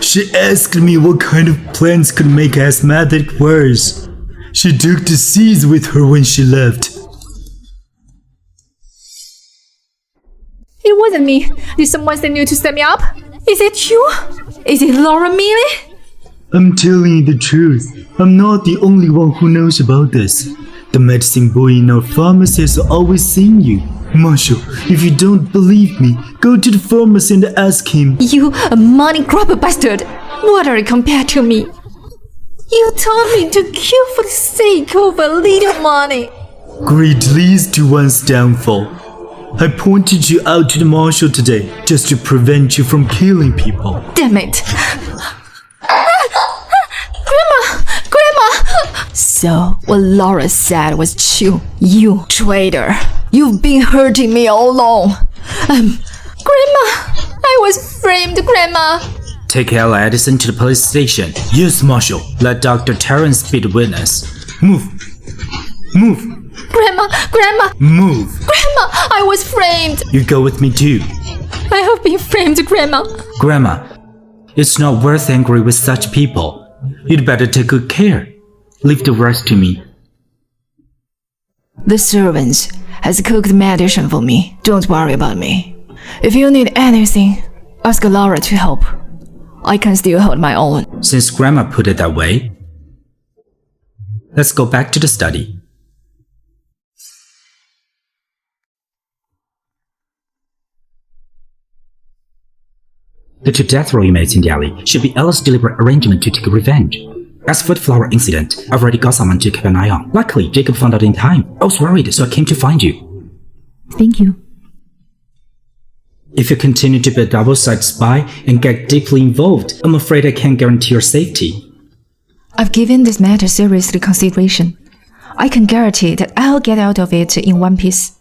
She asked me what kind of plants could make asthmatic worse. She took the seeds with her when she left. It wasn't me. Did someone send you to set me up? Is it you? Is it Laura Mealy? I'm telling you the truth. I'm not the only one who knows about this. The medicine boy in our pharmacy has always seen you. Marshall, if you don't believe me, go to the pharmacy and ask him. You a money grubber bastard. What are you compared to me? You told me to kill for the sake of a little money. Greed leads to one's downfall. I pointed you out to the marshal today just to prevent you from killing people. Damn it. Grandma! So, what Laura said was true. You traitor. You've been hurting me all along. Grandma! I was framed, Grandma. Take Ella Edison to the police station. Yes, Marshal. Let Dr. Terrence be the witness. Move. Move. Grandma! Move. Grandma! I was framed. You go with me too. I have been framed, Grandma. Grandma, it's not worth angry with such people. You'd better take good care. Leave the rest to me. The servants has cooked medicine for me. Don't worry about me. If you need anything, ask Laura to help. I can still hold my own. Since Grandma put it that way, let's go back to the study. The two death row inmates in Delhi should be Ella's deliberate arrangement to take revenge. As for the flower incident, I've already got someone to keep an eye on. Luckily, Jacob found out in time. I was worried, so I came to find you. Thank you. If you continue to be a double-sided spy and get deeply involved, I'm afraid I can't guarantee your safety. I've given this matter serious consideration. I can guarantee that I'll get out of it in one piece.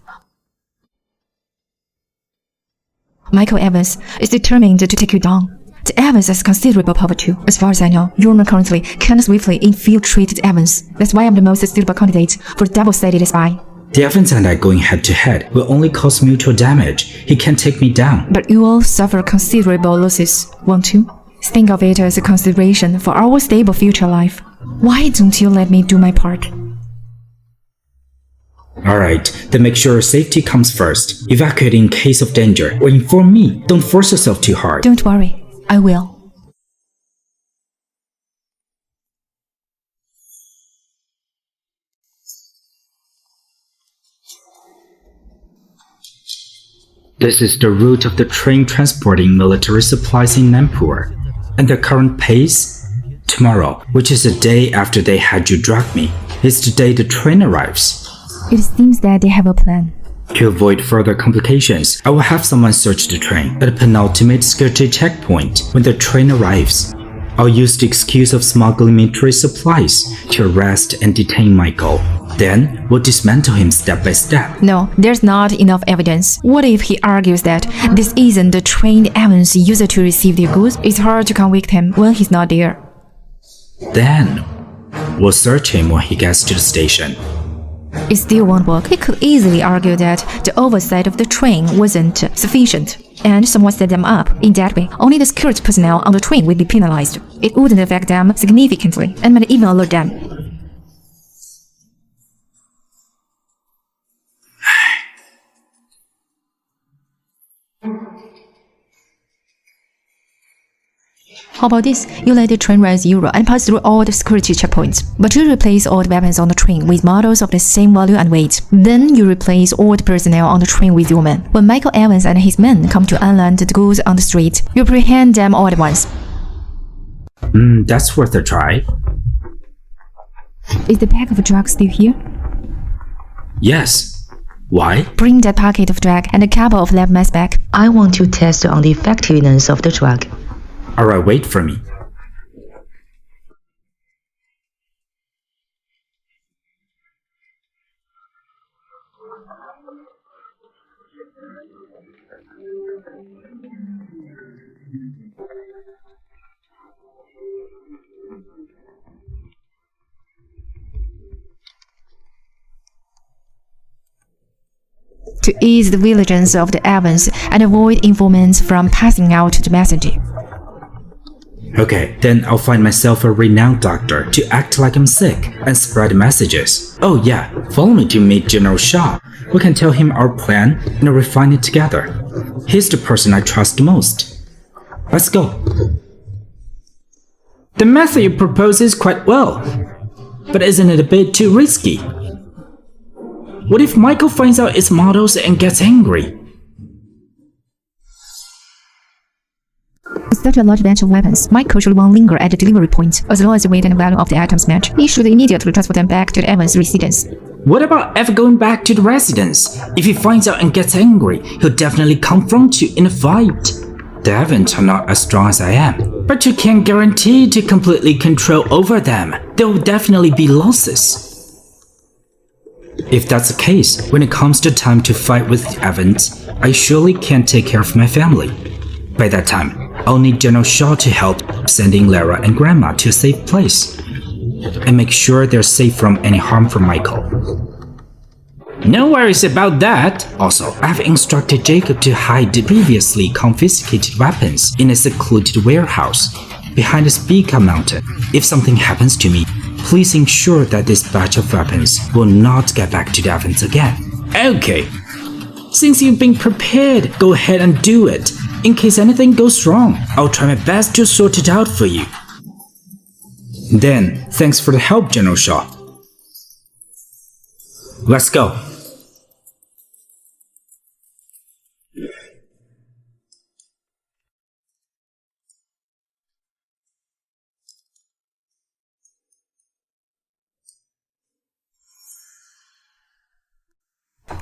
Michael Evans is determined to take you down. The Evans has considerable power too. As far as I know, Yorman currently can swiftly infiltrate the Evans. That's why I'm the most suitable candidate for double-sided spy. The Evans and I going head-to-head will only cause mutual damage. He can't take me down. But you will suffer considerable losses, won't you? Think of it as a consideration for our stable future life. Why don't you let me do my part? Alright, then make sure your safety comes first. Evacuate in case of danger, or inform me. Don't force yourself too hard. Don't worry, I will. This is the route of the train transporting military supplies in Nagpur. And the current pace? Tomorrow, which is the day after they had you drug me, is the day the train arrives. It seems that they have a plan. To avoid further complications, I will have someone search the train at a penultimate security checkpoint when the train arrives. I'll use the excuse of smuggling military supplies to arrest and detain Michael. Then, we'll dismantle him step by step. No, there's not enough evidence. What if he argues that this isn't the trained Evans used to receive their goods? It's hard to convict him when he's not there. Then, we'll search him when he gets to the station. It still won't work. He could easily argue that the oversight of the train wasn't sufficient, and someone set them up. In that way, only the security personnel on the train would be penalized. It wouldn't affect them significantly, and might even alert them. How about this? You let the train rise Euro and pass through all the security checkpoints. But you replace all the weapons on the train with models of the same value and weight. Then you replace all the personnel on the train with your men. When Michael Evans and his men come to unload the goods on the street, you apprehend them all at once. That's worth a try. Is the bag of drugs still here? Yes. Why? Bring that packet of drug and a couple of lab mass back. I want to test on the effectiveness of the drug. Alright, wait for me. To ease the vigilance of the Evans and avoid informants from passing out the message. Okay, then I'll find myself a renowned doctor to act like I'm sick and spread messages. Oh yeah, follow me to meet General Shaw. We can tell him our plan and refine it together. He's the person I trust most. Let's go. The method you propose is quite well, but isn't it a bit too risky? What if Michael finds out its models and gets angry? With such a large batch of weapons, Michael should won't linger at the delivery point. As long as the weight and value of the items match, he should immediately transport them back to the Evans residence. What about ever going back to the residence? If he finds out and gets angry, he'll definitely confront you in a fight. The Evans are not as strong as I am, but you can't guarantee to completely control over them. There will definitely be losses. If that's the case, when it comes to time to fight with the Evans, I surely can't take care of my family. By that time, I'll need General Shaw to help sending Lara and Grandma to a safe place and make sure they're safe from any harm from Michael. No worries about that. Also, I've instructed Jacob to hide the previously confiscated weapons in a secluded warehouse behind the Spica mountain. If something happens to me, please ensure that this batch of weapons will not get back to the Evans again. Okay. Since you've been prepared, go ahead and do it. In case anything goes wrong, I'll try my best to sort it out for you. Then, thanks for the help, General Shaw. Let's go.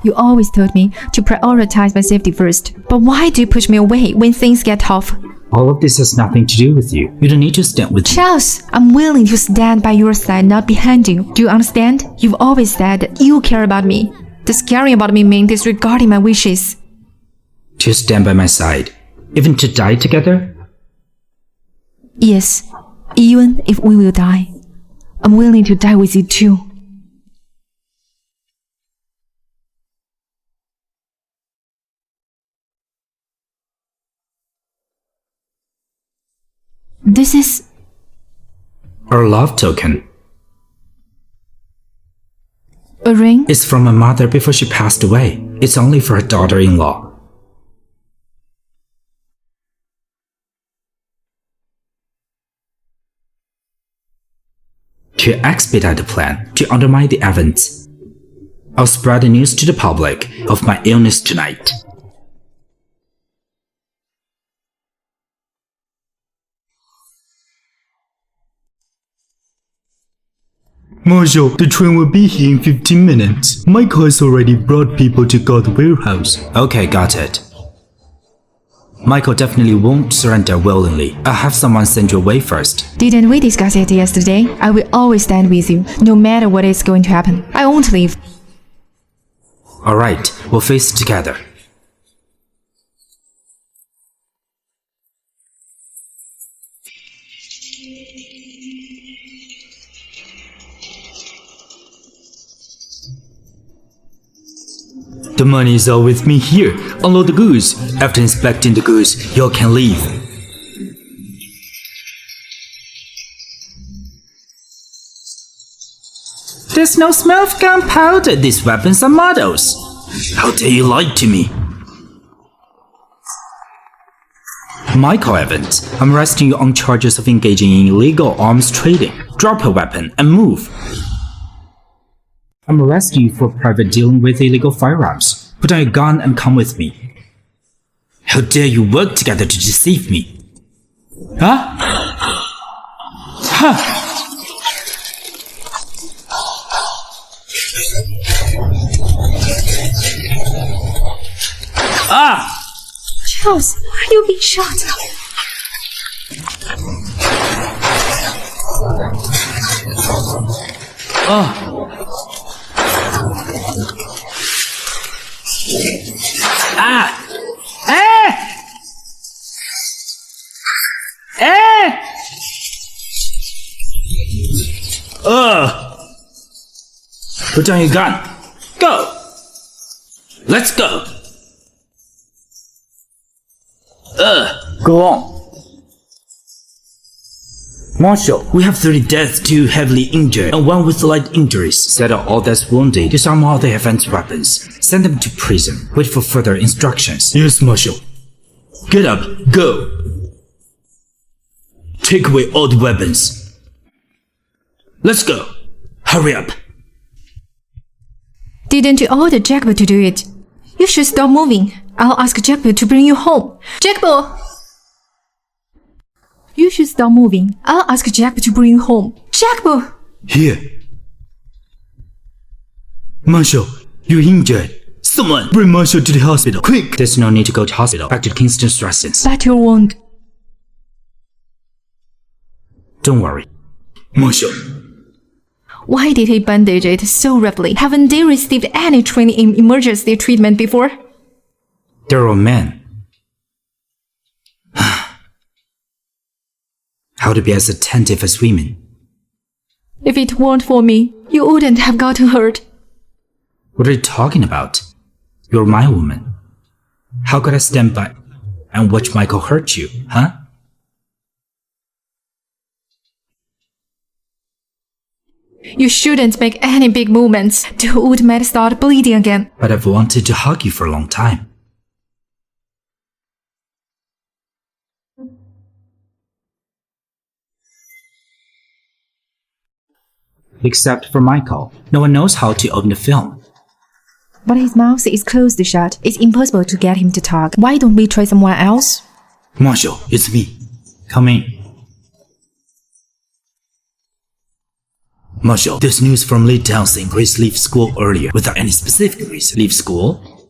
You always told me to prioritize my safety first. But why do you push me away when things get tough? All of this has nothing to do with you. You don't need to stand with me. Charles, I'm willing to stand by your side, not behind you. Do you understand? You've always said that you care about me. Does caring about me mean disregarding my wishes? To stand by my side, even to die together? Yes, even if we will die. I'm willing to die with you too. This is Our love token. a ring? It's from my mother before she passed away. It's only for her daughter-in-law. To expedite the plan to undermine the Evans, I'll spread the news to the public of my illness tonight. Marshal, the train will be here in 15 minutes. Michael has already brought people to guard the warehouse. Okay, got it. Michael definitely won't surrender willingly. I'll have someone send you away first. Didn't we discuss it yesterday? I will always stand with you, no matter what is going to happen. I won't leave. Alright, we'll face it together. The money is all with me here. Unload the goods. After inspecting the goods, y'all can leave. There's no smell of gunpowder. These weapons are models. How dare you lie to me? Michael Evans, I'm arresting you on charges of engaging in illegal arms trading. Drop a weapon and move. I'm arresting you for private dealing with illegal firearms. Put down your gun and come with me. How dare you work together to deceive me? Huh? Huh? Ah! Charles, you've been shot. Ah! Eh! Eh! Put down your gun. Go! Let's go! Go on. Marshal, we have 3 deaths, 2 heavily injured, and 1 with light injuries. Settle all that's wounded, disarm all the advanced weapons, send them to prison, wait for further instructions. Yes, Marshal. Get up, go! Take away all the weapons. Let's go. Hurry up. Didn't you order Jackbo to do it? You should stop moving. I'll ask Jackbo to bring you home. Jackbo! You should stop moving. I'll ask Jackbo to bring you home. Jackbo! Here. Marshal, you're injured. Someone bring Marshal to the hospital, quick! There's no need to go to hospital. Back to Kingston's residence. But you won't. Don't worry. Marshal. Why did he bandage it so rapidly? Haven't they received any training in emergency treatment before? They're all men. How to be as attentive as women. If it weren't for me, you wouldn't have gotten hurt. What are you talking about? You're my woman. How could I stand by and watch Michael hurt you, huh? You shouldn't make any big movements. The wound might start bleeding again. But I've wanted to hug you for a long time. Except for Michael. No one knows how to open the film. But his mouth is closed shut. It's impossible to get him to talk. Why don't we try someone else? Marshal, it's me. Come in. Marshal, there's news from Lee Town saying Chris left school earlier without any specific reason. Leave school?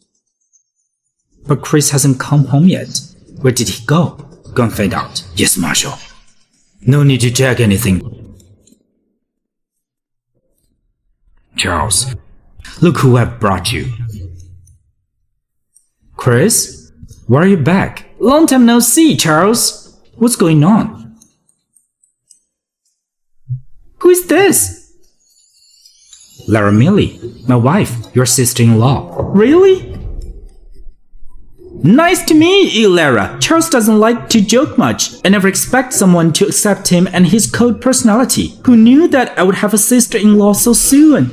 But Chris hasn't come home yet. Where did he go? Go and find out. Yes, Marshal. No need to check anything. Charles, look who I've brought you. Chris? Why are you back? Long time no see, Charles. What's going on? Who is this? Lara Millie, my wife, your sister-in-law. Really? Nice to meet you, Lara. Charles doesn't like to joke much. I never expect someone to accept him and his cold personality. Who knew that I would have a sister-in-law so soon?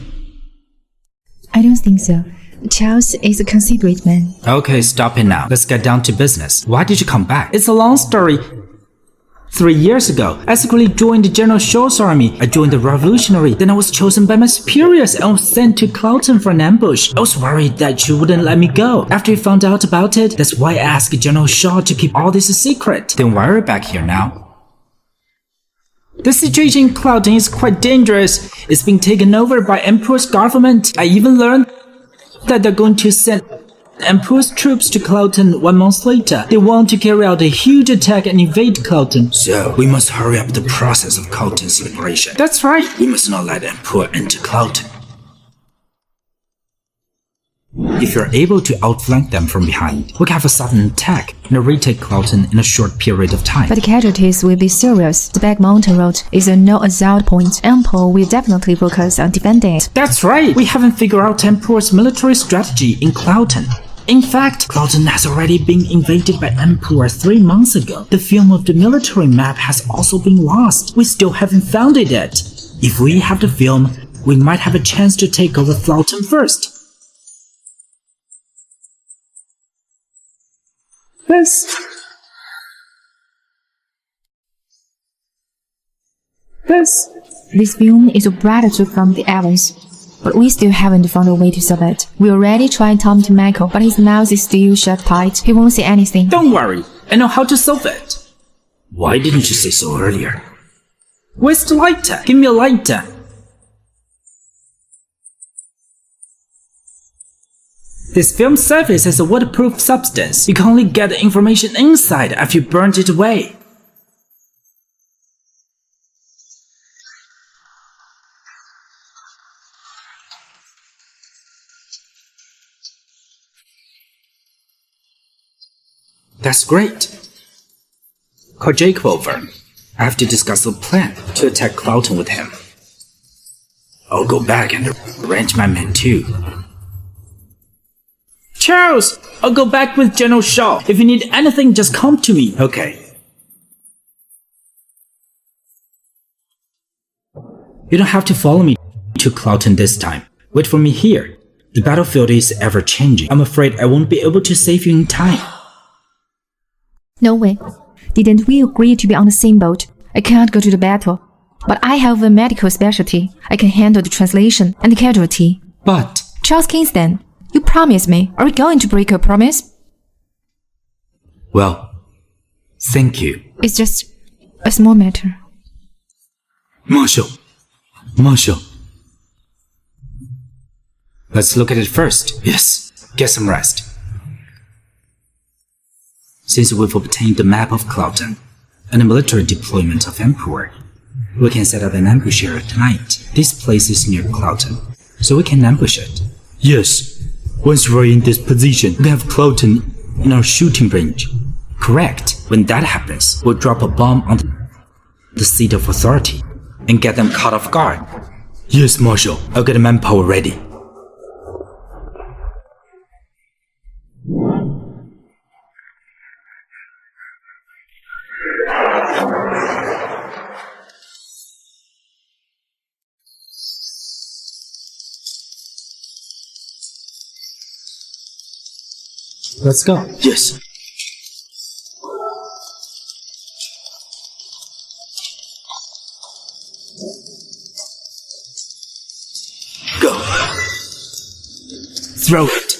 I don't think so. Charles is a considerate man. Okay, stop it now. Let's get down to business. Why did you come back? It's a long story. 3 years ago, I secretly joined General Shaw's army. I joined the revolutionary. Then I was chosen by my superiors and was sent to Cloughton for an ambush. I was worried that you wouldn't let me go. After you found out about it, that's why I asked General Shaw to keep all this a secret. Then why are you back here now? The situation in Cloughton is quite dangerous. It's being taken over by Emperor's government. I even learned that they're going to send Emperor's troops to Cloughton 1 month later. They want to carry out a huge attack and invade Cloughton. So, we must hurry up the process of Cloughton's liberation. That's right. We must not let Emperor enter Cloughton. If you're able to outflank them from behind, we can have a sudden attack and retake Cloughton in a short period of time. But the casualties will be serious. The Back Mountain Road is a no-assault point. Emperor will definitely focus on defending it. That's right! We haven't figured out Emperor's military strategy in Cloughton. In fact, Cloughton has already been invaded by Emperor 3 months ago. The film of the military map has also been lost. We still haven't found it yet. If we have the film, we might have a chance to take over Cloughton first. Yes. Yes. This film is a breakthrough from the Evans, but we still haven't found a way to solve it. We already tried talking to Michael, but his mouth is still shut tight. He won't say anything. Don't worry, I know how to solve it. Why didn't you say so earlier? Where's the lighter? Give me a lighter. This film surface is a waterproof substance. You can only get the information inside after you burnt it away. That's great. Call Jacob over. I have to discuss a plan to attack Clouton with him. I'll go back and arrange my men too. Charles, I'll go back with General Shaw. If you need anything, just come to me. Okay. You don't have to follow me to Clouton this time. Wait for me here. The battlefield is ever changing. I'm afraid I won't be able to save you in time. No way. Didn't we agree to be on the same boat? I can't go to the battle, but I have a medical specialty. I can handle the translation and the casualty. But Charles Kingston, you promised me. Are we going to break your promise? well, thank you. It's just a small matter. Marshal. Let's look at it first. Yes, get some rest. Since we've obtained the map of Clouton and the military deployment of Emperor, we can set up an ambush here tonight. This place is near Clouton, so we can ambush it. Yes. Once we're in this position, we have Clouton in our shooting range. Correct. When that happens, we'll drop a bomb on the seat of authority and get them caught off guard. Yes, Marshal. I'll get the manpower ready. Let's go. Yes. Go. Throw it.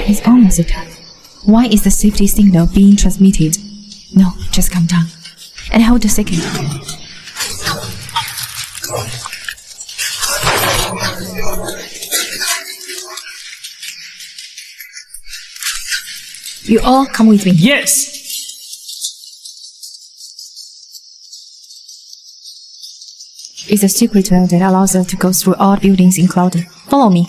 It's almost a time. Why is the safety signal being transmitted? No, just calm down. And hold a second. You all come with me. Yes. It's a secret well that allows us to go through all buildings in Clouton. Follow me.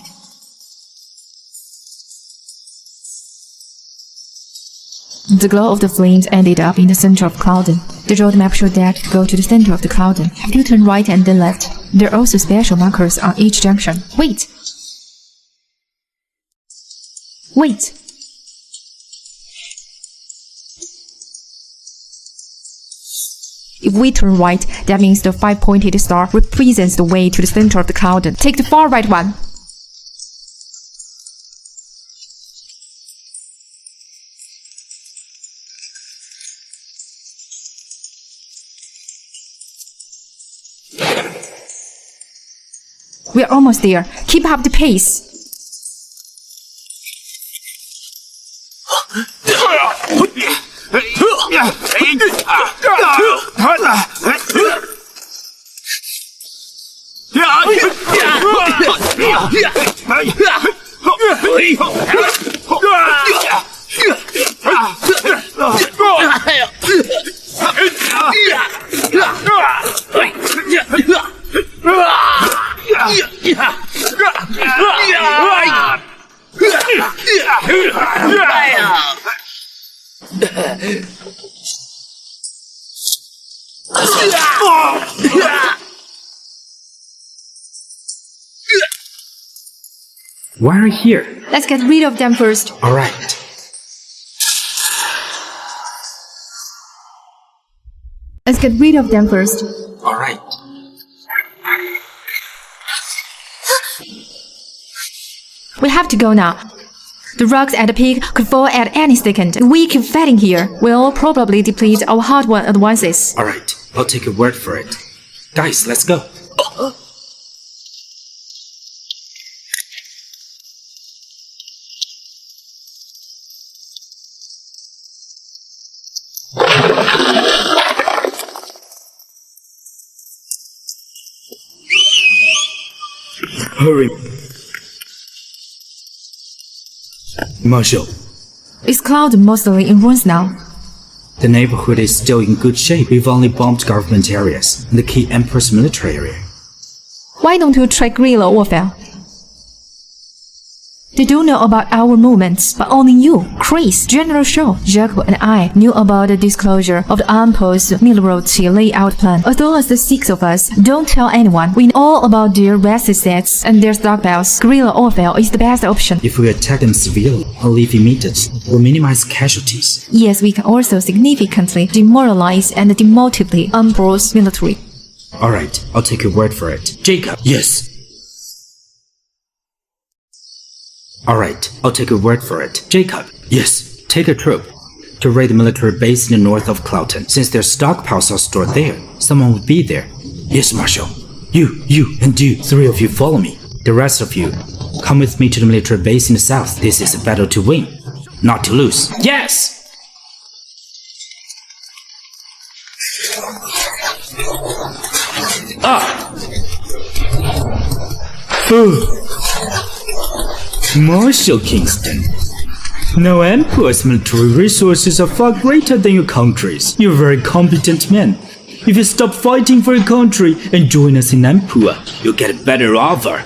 The glow of the flames ended up in the center of Clouton. The road map showed that to go to the center of the Clouton, have to turn right and then left. There are also special markers on each junction. Wait! Wait! If we turn right, that means the five-pointed star represents the way to the center of the Clouton. Take the far right one. We're almost there. Keep up the pace. Why are you here? Let's get rid of them first. All right. Let's get rid of them first. All right. We have to go now. The rocks at the peak could fall at any second. If we keep fighting here, we'll probably deplete our hard-won advances. Alright, I'll take your word for it. Guys, let's go. Hurry. Marshal, It's clouded mostly in ruins now. The neighborhood is still in good shape. We've only bombed government areas and the key Emperor's military area. Why don't you try guerrilla warfare? They don't know about our movements, but only you, Chris, General Shaw, Jacob, and I knew about the disclosure of the Emperor's military layout plan. As long as the 6 of us don't tell anyone, we know all about their rest sets and their stockpiles. Guerrilla warfare is the best option. If we attack them severely or leave immediately, we'll minimize casualties. Yes, we can also significantly demoralize and demotivate the Emperor's military. Alright, I'll take your word for it. Jacob! yes. Alright, I'll take your word for it. Jacob! Yes. Take a troop to raid the military base in the north of Cloughton. Since their stockpiles are stored there, someone would be there. Yes, Marshal. You, and you. 3 of you follow me. The rest of you, come with me to the military base in the south. This is a battle to win, not to lose. Yes! Marshal Kingston. Now Emperor's military resources are far greater than your country's. You're a very competent man. If you stop fighting for your country and join us in Emperor, you'll get a better offer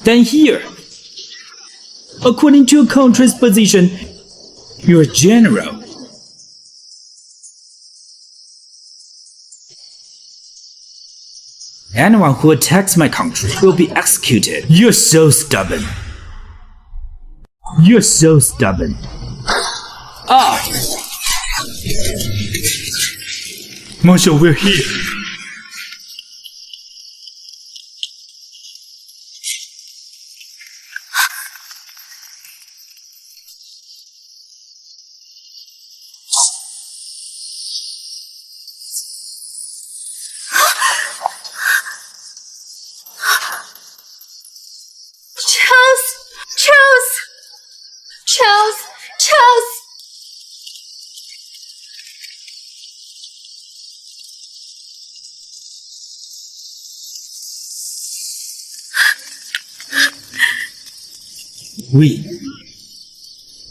than here. According to your country's position, you're a general. Anyone who attacks my country will be executed. You're so stubborn. You're so stubborn. Marshal, we're here. Charles!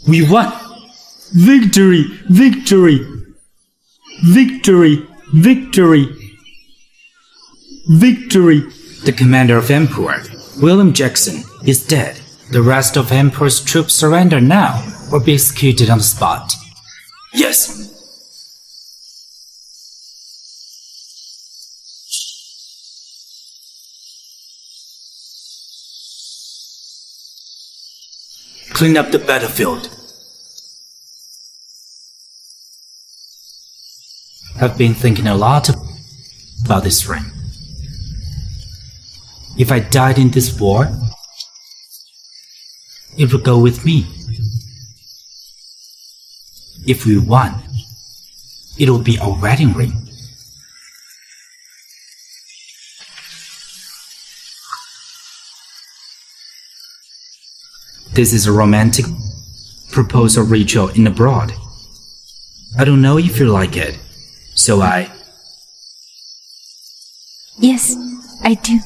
We won! Victory! Victory! Victory! Victory! Victory! The commander of Emperor, William Jackson, is dead. The rest of Emperor's troops surrender now or be executed on the spot. Yes! Clean up the battlefield. I've been thinking a lot about this ring. If I died in this war, it would go with me. If we won, it will be our wedding ring. This is a romantic proposal ritual in abroad. I don't know if you like it, so Yes, I do.